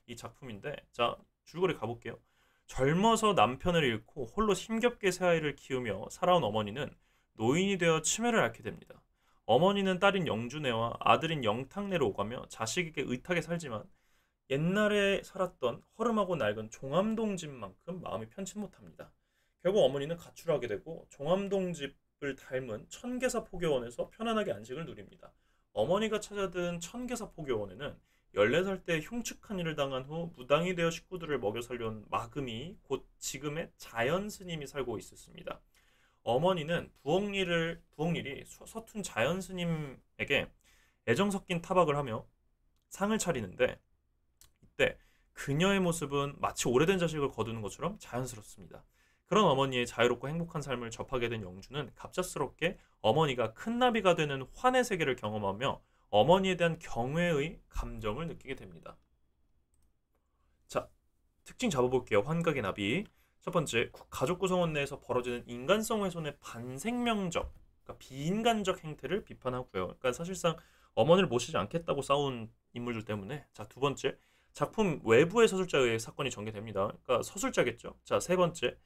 Speaker 1: 이 작품인데, 자, 줄거리 가볼게요. 젊어서 남편을 잃고 홀로 힘겹게 새 아이를 키우며 살아온 어머니는 노인이 되어 치매를 앓게 됩니다. 어머니는 딸인 영주네와 아들인 영탁네로 오가며 자식에게 의탁에 살지만 옛날에 살았던 허름하고 낡은 종암동 집만큼 마음이 편치 못합니다. 결국 어머니는 가출하게 되고 종암동 집을 닮은 천계사 포교원에서 편안하게 안식을 누립니다. 어머니가 찾아든 천계사 포교원에는 14살 때 흉측한 일을 당한 후 무당이 되어 식구들을 먹여 살려온 마금이 곧 지금의 자연 스님이 살고 있었습니다. 어머니는 부엌일이 서툰 자연 스님에게 애정 섞인 타박을 하며 상을 차리는데 이때 그녀의 모습은 마치 오래된 자식을 거두는 것처럼 자연스럽습니다. 그런 어머니의 자유롭고 행복한 삶을 접하게 된 영주는 갑작스럽게 어머니가 큰 나비가 되는 환의 세계를 경험하며 어머니에 대한 경외의 감정을 느끼게 됩니다. 자, 특징 잡아볼게요. 환각의 나비. 첫 번째, 가족 구성원 내에서 벌어지는 인간성 훼손의 반생명적, 그러니까 비인간적 행태를 비판하고요. 그러니까 사실상 어머니를 모시지 않겠다고 싸운 인물들 때문에. 자, 두 번째, 작품 외부의 서술자에 의해 사건이 전개됩니다. 그러니까 서술자겠죠. 자, 세 번째,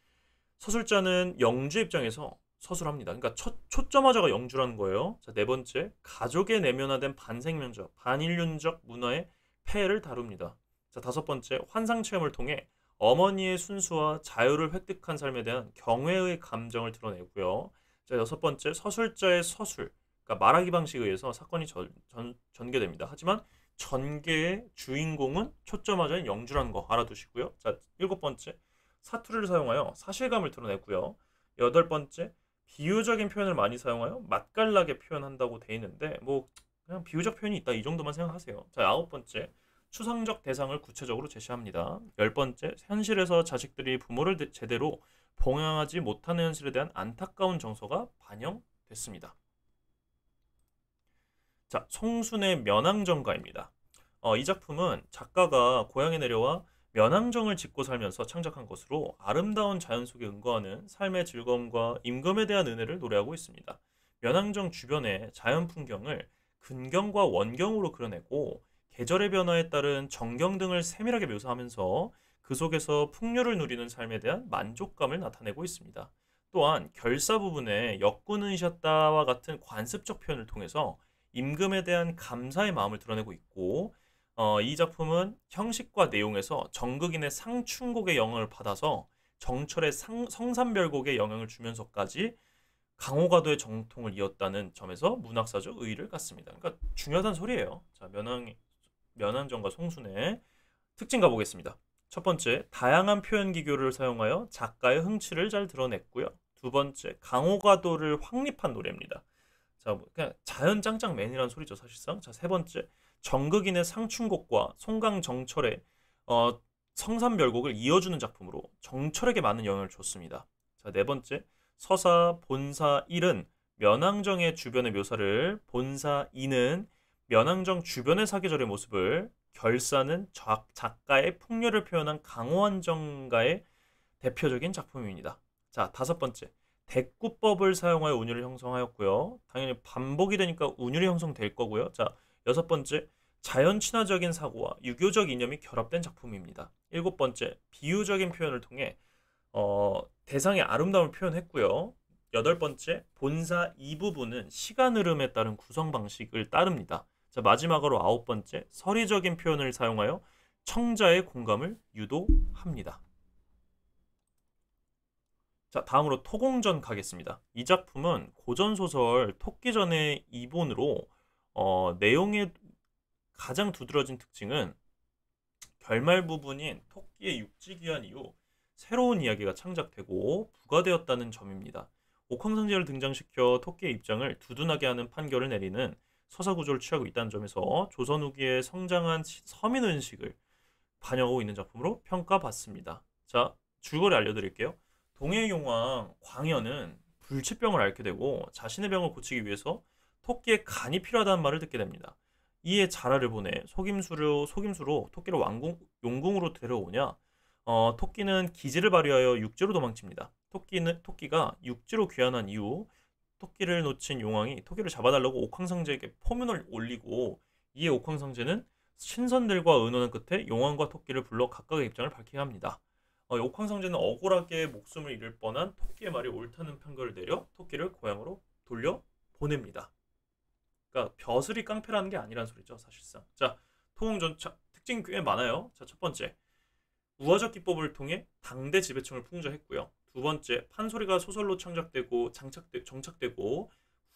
Speaker 1: 서술자는 영주 입장에서 서술합니다. 그러니까 초점화자가 영주라는 거예요. 자, 네 번째, 가족에 내면화된 반생명적, 반인륜적 문화의 폐해를 다룹니다. 자, 다섯 번째, 환상 체험을 통해 어머니의 순수와 자유를 획득한 삶에 대한 경외의 감정을 드러내고요. 자, 여섯 번째, 서술자의 서술, 그러니까 말하기 방식에 의해서 사건이 전개됩니다. 하지만 전개의 주인공은 초점화자인 영주라는 거 알아두시고요. 자, 일곱 번째, 사투리를 사용하여 사실감을 드러내고요. 여덟 번째, 비유적인 표현을 많이 사용하여 맛깔나게 표현한다고 돼 있는데 뭐 그냥 비유적 표현이 있다 이 정도만 생각하세요. 자, 아홉 번째, 추상적 대상을 구체적으로 제시합니다. 열 번째, 현실에서 자식들이 부모를 제대로 봉양하지 못하는 현실에 대한 안타까운 정서가 반영됐습니다. 자, 송순의 면왕정가입니다. 이 작품은 작가가 고향에 내려와 면왕정을 짓고 살면서 창작한 것으로 아름다운 자연 속에 응거하는 삶의 즐거움과 임금에 대한 은혜를 노래하고 있습니다. 면왕정 주변의 자연 풍경을 근경과 원경으로 그려내고 계절의 변화에 따른 정경 등을 세밀하게 묘사하면서 그 속에서 풍요를 누리는 삶에 대한 만족감을 나타내고 있습니다. 또한 결사 부분에 역군은셨다와 같은 관습적 표현을 통해서 임금에 대한 감사의 마음을 드러내고 있고 이 작품은 형식과 내용에서 정극인의 상춘곡의 영향을 받아서 정철의 성산별곡의 영향을 주면서까지 강호가도의 정통을 이었다는 점에서 문학사적 의의를 갖습니다. 그러니까 중요하다는 소리예요. 자, 면왕정과 송순의 특징 가보겠습니다. 첫 번째, 다양한 표현 기교를 사용하여 작가의 흥취를 잘 드러냈고요. 두 번째, 강호가도를 확립한 노래입니다. 자, 그냥 자연 짱짱맨이라는 소리죠, 사실상. 자, 세 번째, 정극인의 상춘곡과 송강정철의 성산별곡을 이어주는 작품으로 정철에게 많은 영향을 줬습니다. 자, 네 번째, 서사, 본사, 일은 면왕정의 주변의 묘사를, 본사, 이는 면왕정 주변의 사계절의 모습을, 결사는 작가의 풍요를 표현한 강호한정가의 대표적인 작품입니다. 자, 다섯 번째, 대꾸법을 사용하여 운율을 형성하였고요. 당연히 반복이 되니까 운율이 형성될 거고요. 자, 여섯 번째, 자연 친화적인 사고와 유교적 이념이 결합된 작품입니다. 일곱 번째, 비유적인 표현을 통해 대상의 아름다움을 표현했고요. 여덟 번째, 본사 이 부분은 시간 흐름에 따른 구성 방식을 따릅니다. 자, 마지막으로 아홉 번째, 서리적인 표현을 사용하여 청자의 공감을 유도합니다. 자, 다음으로 토공전 가겠습니다. 이 작품은 고전소설 토끼전의 이본으로 내용의 가장 두드러진 특징은 결말 부분인 토끼의 육지귀환 이후 새로운 이야기가 창작되고 부과되었다는 점입니다. 옥황상제를 등장시켜 토끼의 입장을 두둔하게 하는 판결을 내리는 서사 구조를 취하고 있다는 점에서 조선 후기에 성장한 서민의식을 반영하고 있는 작품으로 평가받습니다. 자, 줄거리 알려드릴게요. 동해 용왕 광현은 불치병을 앓게 되고 자신의 병을 고치기 위해서 토끼의 간이 필요하다는 말을 듣게 됩니다. 이에 자라를 보내 속임수로 토끼를 용궁으로 데려오냐, 토끼는 기지를 발휘하여 육지로 도망칩니다. 토끼가 육지로 귀환한 이후 토끼를 놓친 용왕이 토끼를 잡아달라고 옥황상제에게 포문을 올리고, 이에 옥황상제는 신선들과 의논한 끝에 용왕과 토끼를 불러 각각의 입장을 밝히게 합니다. 옥황상제는 억울하게 목숨을 잃을 뻔한 토끼의 말이 옳다는 판결을 내려 토끼를 고향으로 돌려 보냅니다. 그러니까 벼슬이 깡패라는 게 아니란 소리죠, 사실상. 자, 토공전 특징이 꽤 많아요. 자, 첫 번째, 우화적 기법을 통해 당대 지배층을 풍자했고요. 두 번째, 판소리가 소설로 정착되고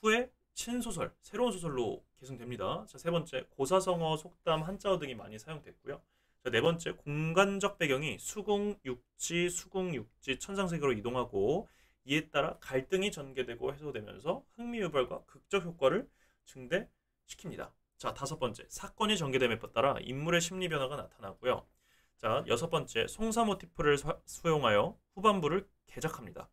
Speaker 1: 후에 신소설, 새로운 소설로 계승됩니다. 자, 세 번째, 고사성어, 속담, 한자어 등이 많이 사용됐고요. 자, 네 번째, 공간적 배경이 수궁, 육지, 천상세계로 이동하고 이에 따라 갈등이 전개되고 해소되면서 흥미유발과 극적 효과를 증대시킵니다. 자, 다섯 번째, 사건이 전개됨에 따라 인물의 심리 변화가 나타나고요. 자, 여섯 번째, 송사 모티프를 수용하여 후반부를 개작합니다.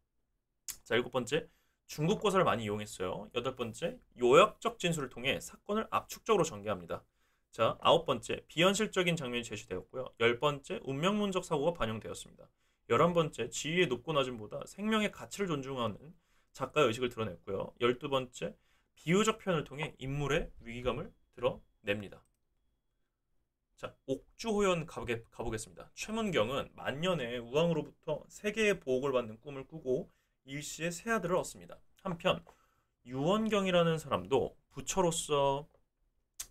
Speaker 1: 자, 일곱 번째, 중국 고사를 많이 이용했어요. 여덟 번째, 요약적 진술을 통해 사건을 압축적으로 전개합니다. 자, 아홉 번째, 비현실적인 장면이 제시되었고요. 열 번째, 운명론적 사고가 반영되었습니다. 11번째, 지위의 높고 낮음보다 생명의 가치를 존중하는 작가의 의식을 드러냈고요. 12번째, 비유적 표현을 통해 인물의 위기감을 드러냅니다. 자, 옥주호연 가보겠습니다. 최문경은 만년에 우왕으로부터 세계의 보복을 받는 꿈을 꾸고 일시에 세 아들을 얻습니다. 한편 유원경이라는 사람도 부처로서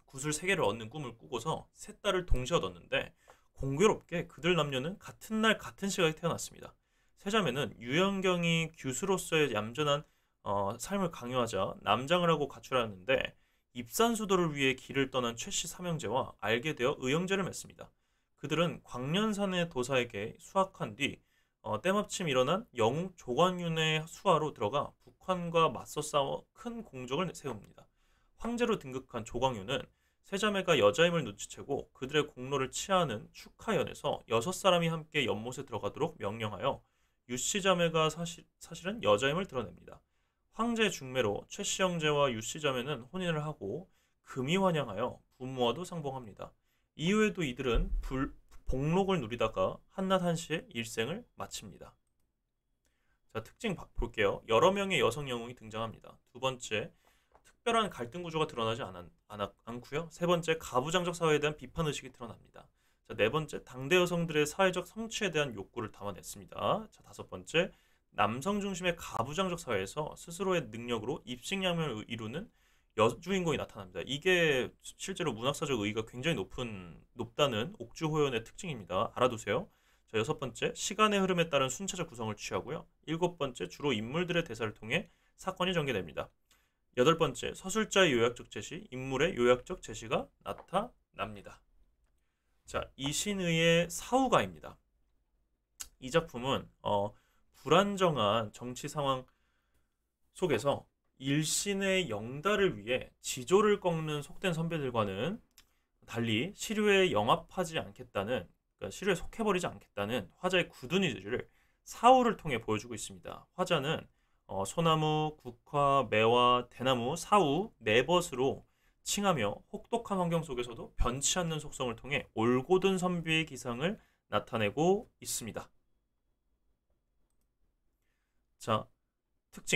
Speaker 1: 구슬 3개를 얻는 꿈을 꾸고서 세 딸을 동시에 얻었는데 공교롭게 그들 남녀는 같은 날 같은 시각에 태어났습니다. 세자매는 유연경이 규수로서의 얌전한 삶을 강요하자 남장을 하고 가출하였는데 입산수도를 위해 길을 떠난 최씨 삼형제와 알게 되어 의형제를 맺습니다. 그들은 광련산의 도사에게 수학한 뒤 때마침 일어난 영웅 조광윤의 수하로 들어가 북한과 맞서 싸워 큰 공적을 세웁니다. 황제로 등극한 조광윤은 세자매가 여자임을 눈치채고 그들의 공로를 치하하는 축하연에서 6사람이 함께 연못에 들어가도록 명령하여 유씨 자매가 사실은 여자임을 드러냅니다. 황제 중매로 최씨 형제와 유씨 자매는 혼인을 하고 금이 환영하여 부모와도 상봉합니다. 이후에도 이들은 복록을 누리다가 한낮 한시에 일생을 마칩니다. 자, 특징 볼게요. 여러 명의 여성 영웅이 등장합니다. 두 번째, 특별한 갈등 구조가 드러나지 않고요. 세 번째, 가부장적 사회에 대한 비판 의식이 드러납니다. 자, 네 번째, 당대 여성들의 사회적 성취에 대한 욕구를 담아냈습니다. 자, 다섯 번째, 남성 중심의 가부장적 사회에서 스스로의 능력으로 입식양면을 이루는 여주인공이 나타납니다. 이게 실제로 문학사적 의의가 굉장히 높다는 옥주호연의 특징입니다. 알아두세요. 자, 여섯 번째, 시간의 흐름에 따른 순차적 구성을 취하고요. 일곱 번째, 주로 인물들의 대사를 통해 사건이 전개됩니다. 여덟 번째, 서술자의 요약적 제시, 인물의 요약적 제시가 나타납니다. 자, 이신의의 사후가입니다. 이 작품은 불안정한 정치 상황 속에서 일신의 영달을 위해 지조를 꺾는 속된 선배들과는 달리 시류에 영합하지 않겠다는, 그러니까 시류에 속해버리지 않겠다는 화자의 굳은 의지를 사후를 통해 보여주고 있습니다. 화자는 소나무, 국화, 매화, 대나무, 사후, 네벗으로 칭하며 혹독한 환경 속에서도 변치 않는 속성을 통해 올곧은 선비의 기상을 나타내고 있습니다. 자,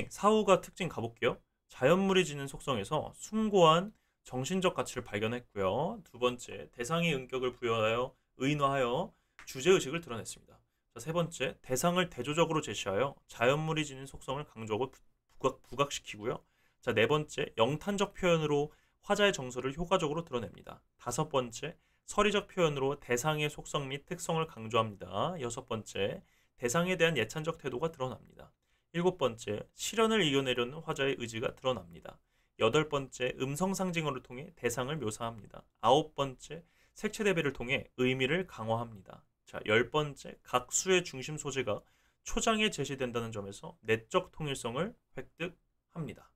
Speaker 1: 사후가 특징 가볼게요. 자연물이 지닌 속성에서 숭고한 정신적 가치를 발견했고요. 두 번째, 대상의 인격을 부여하여 의인화하여 주제의식을 드러냈습니다. 자, 세 번째, 대상을 대조적으로 제시하여 자연물이 지닌 속성을 강조하고 부각시키고요. 자, 네 번째, 영탄적 표현으로 화자의 정서를 효과적으로 드러냅니다. 다섯 번째, 서리적 표현으로 대상의 속성 및 특성을 강조합니다. 여섯 번째, 대상에 대한 예찬적 태도가 드러납니다. 일곱 번째, 실현을 이겨내려는 화자의 의지가 드러납니다. 여덟 번째, 음성 상징어를 통해 대상을 묘사합니다. 아홉 번째, 색채 대비를 통해 의미를 강화합니다. 자, 열 번째, 각 수의 중심 소재가 초장에 제시된다는 점에서 내적 통일성을 획득합니다.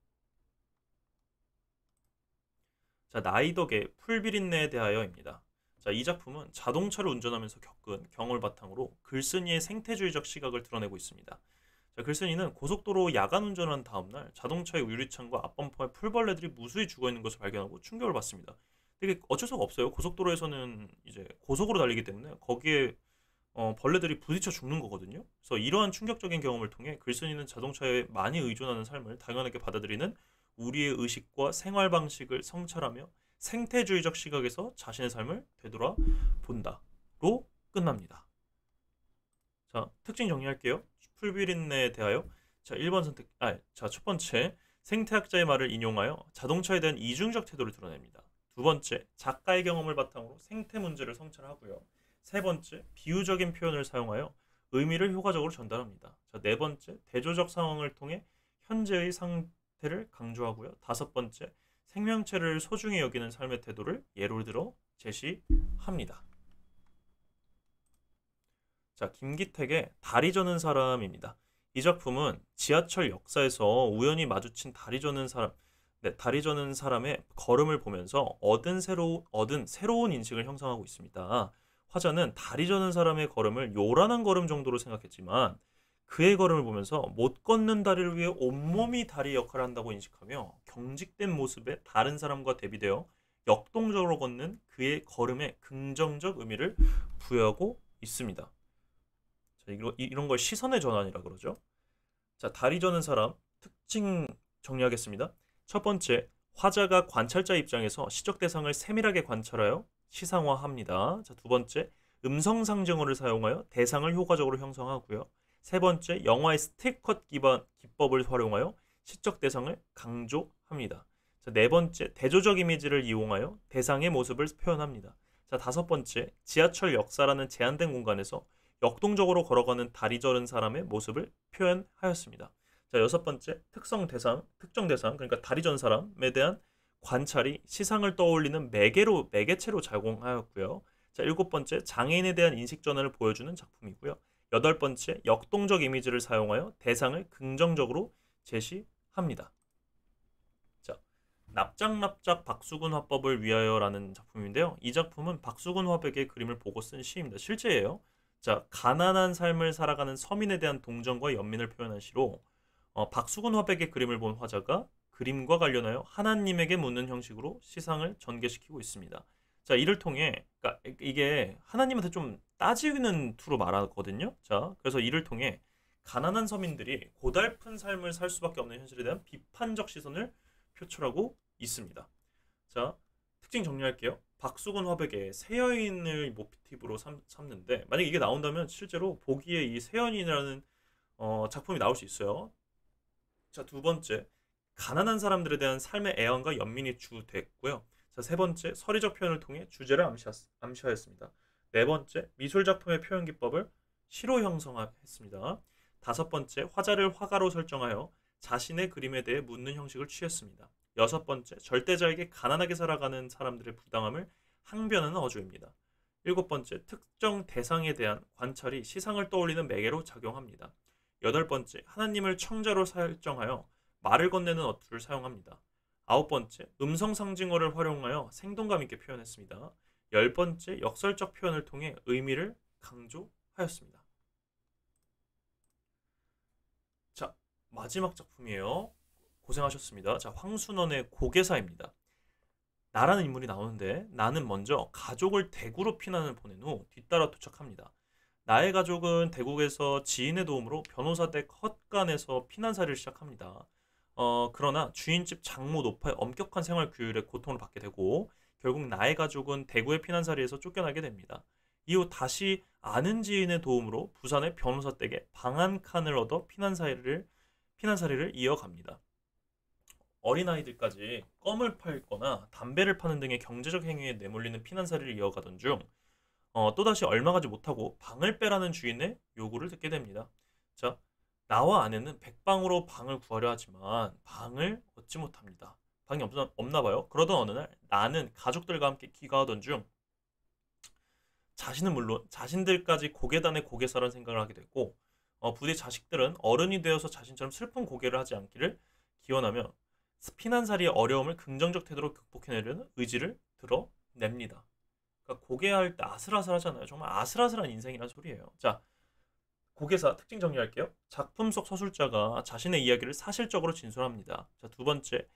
Speaker 1: 자, 나이덕의 풀비린내에 대하여입니다. 자, 이 작품은 자동차를 운전하면서 겪은 경험을 바탕으로 글쓴이의 생태주의적 시각을 드러내고 있습니다. 자, 글쓴이는 고속도로 야간 운전을 한 다음날 자동차의 유리창과 앞범퍼에 풀벌레들이 무수히 죽어있는 것을 발견하고 충격을 받습니다. 이게 어쩔 수가 없어요. 고속도로에서는 이제 고속으로 달리기 때문에 거기에 벌레들이 부딪혀 죽는 거거든요. 그래서 이러한 충격적인 경험을 통해 글쓴이는 자동차에 많이 의존하는 삶을 당연하게 받아들이는 우리의 의식과 생활 방식을 성찰하며 생태주의적 시각에서 자신의 삶을 되돌아본다로 끝납니다. 자, 특징 정리할게요. 풀비린내에 대하여. 자, 1번 선택. 첫 번째, 생태학자의 말을 인용하여 자동차에 대한 이중적 태도를 드러냅니다. 두 번째, 작가의 경험을 바탕으로 생태 문제를 성찰하고요. 세 번째, 비유적인 표현을 사용하여 의미를 효과적으로 전달합니다. 자, 네 번째, 대조적 상황을 통해 현재의 상태를 강조하고요. 다섯 번째, 생명체를 소중히 여기는 삶의 태도를 예로 들어 제시합니다. 자, 김기택의 다리 저는 사람입니다. 이 작품은 지하철 역사에서 우연히 마주친 다리 저는 사람의 걸음을 보면서 얻은 새로운 인식을 형성하고 있습니다. 화자는 다리 저는 사람의 걸음을 요란한 걸음 정도로 생각했지만 그의 걸음을 보면서 못 걷는 다리를 위해 온몸이 다리 역할을 한다고 인식하며 경직된 모습에 다른 사람과 대비되어 역동적으로 걷는 그의 걸음에 긍정적 의미를 부여하고 있습니다. 자, 이런 걸 시선의 전환이라 그러죠. 자, 다리 저는 사람 특징 정리하겠습니다. 첫 번째, 화자가 관찰자 입장에서 시적 대상을 세밀하게 관찰하여 시상화합니다. 자, 두 번째, 음성 상징어를 사용하여 대상을 효과적으로 형성하고요. 세 번째, 영화의 스틸컷 기법을 활용하여 시적 대상을 강조합니다. 자, 네 번째, 대조적 이미지를 이용하여 대상의 모습을 표현합니다. 자, 다섯 번째, 지하철 역사라는 제한된 공간에서 역동적으로 걸어가는 다리 저른 사람의 모습을 표현하였습니다. 자, 여섯 번째, 특정 대상, 그러니까 다리 전 사람에 대한 관찰이 시상을 떠올리는 매개체로 작용하였고요. 자, 일곱 번째, 장애인에 대한 인식 전환을 보여주는 작품이고요. 여덟 번째, 역동적 이미지를 사용하여 대상을 긍정적으로 제시합니다. 자, 납작납작 박수근 화법을 위하여라는 작품인데요. 이 작품은 박수근 화백의 그림을 보고 쓴 시입니다. 실제예요. 자, 가난한 삶을 살아가는 서민에 대한 동정과 연민을 표현한 시로 박수근 화백의 그림을 본 화자가 그림과 관련하여 하나님에게 묻는 형식으로 시상을 전개시키고 있습니다. 자, 이를 통해 그러니까 이게 하나님한테 좀 따지는 투로 말하거든요. 자, 그래서 이를 통해 가난한 서민들이 고달픈 삶을 살 수밖에 없는 현실에 대한 비판적 시선을 표출하고 있습니다. 자, 특징 정리할게요. 박수근 화백의 새여인을 모티브로 삼는데 만약 이게 나온다면 실제로 보기에 이 새여인이라는 작품이 나올 수 있어요. 자, 두 번째, 가난한 사람들에 대한 삶의 애환과 연민이 주됐고요. 자, 세 번째, 서리적 표현을 통해 주제를 암시하였습니다. 네 번째, 미술 작품의 표현 기법을 시로 형성했습니다. 다섯 번째, 화자를 화가로 설정하여 자신의 그림에 대해 묻는 형식을 취했습니다. 여섯 번째, 절대자에게 가난하게 살아가는 사람들의 부당함을 항변하는 어조입니다. 일곱 번째, 특정 대상에 대한 관찰이 시상을 떠올리는 매개로 작용합니다. 여덟 번째, 하나님을 청자로 설정하여 말을 건네는 어투를 사용합니다. 아홉 번째, 음성 상징어를 활용하여 생동감 있게 표현했습니다. 열 번째, 역설적 표현을 통해 의미를 강조하였습니다. 자, 마지막 작품이에요. 고생하셨습니다. 자, 황순원의 고개사입니다. 나라는 인물이 나오는데 나는 먼저 가족을 대구로 피난을 보낸 후 뒤따라 도착합니다. 나의 가족은 대국에서 지인의 도움으로 변호사 댁 헛간에서 피난살이를 시작합니다. 그러나 주인집 장모 노파의 엄격한 생활 규율에 고통을 받게 되고 결국 나의 가족은 대구의 피난살이에서 쫓겨나게 됩니다. 이후 다시 아는 지인의 도움으로 부산의 변호사 댁에 방 한 칸을 얻어 피난살이를 이어갑니다. 어린아이들까지 껌을 팔거나 담배를 파는 등의 경제적 행위에 내몰리는 피난살이를 이어가던 중 또다시 얼마 가지 못하고 방을 빼라는 주인의 요구를 듣게 됩니다. 자, 나와 아내는 백방으로 방을 구하려 하지만 방을 얻지 못합니다. 방이 없나 봐요. 그러던 어느 날 나는 가족들과 함께 귀가하던 중 자신은 물론 자신들까지 고개단의 고개사라는 생각을 하게 됐고 부디 자식들은 어른이 되어서 자신처럼 슬픈 고개를 하지 않기를 기원하며 피난살이의 어려움을 긍정적 태도로 극복해내려는 의지를 드러냅니다. 그러니까 고개할 때 아슬아슬하잖아요. 정말 아슬아슬한 인생이란 소리예요. 자, 고개사 특징 정리할게요. 작품 속 서술자가 자신의 이야기를 사실적으로 진술합니다. 자, 두 번째,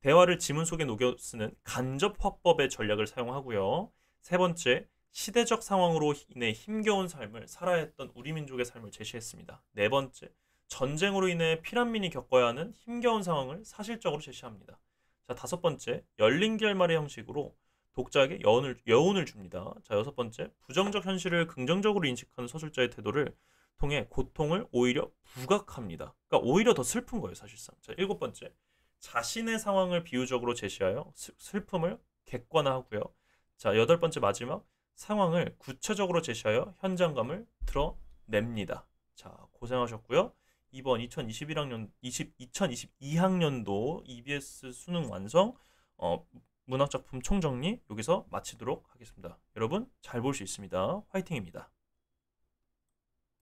Speaker 1: 대화를 지문 속에 녹여 쓰는 간접 화법의 전략을 사용하고요. 세 번째, 시대적 상황으로 인해 힘겨운 삶을 살아야 했던 우리 민족의 삶을 제시했습니다. 네 번째, 전쟁으로 인해 피난민이 겪어야 하는 힘겨운 상황을 사실적으로 제시합니다. 자, 다섯 번째, 열린 결말의 형식으로 독자에게 여운을 줍니다. 자, 여섯 번째, 부정적 현실을 긍정적으로 인식하는 서술자의 태도를 통해 고통을 오히려 부각합니다. 그러니까 오히려 더 슬픈 거예요, 사실상. 자, 일곱 번째, 자신의 상황을 비유적으로 제시하여 슬픔을 객관화하고요. 자, 여덟 번째 마지막, 상황을 구체적으로 제시하여 현장감을 드러냅니다. 자, 고생하셨고요. 이번 2022학년도 EBS 수능 완성 문학작품 총정리 여기서 마치도록 하겠습니다. 여러분 잘 볼 수 있습니다. 화이팅입니다.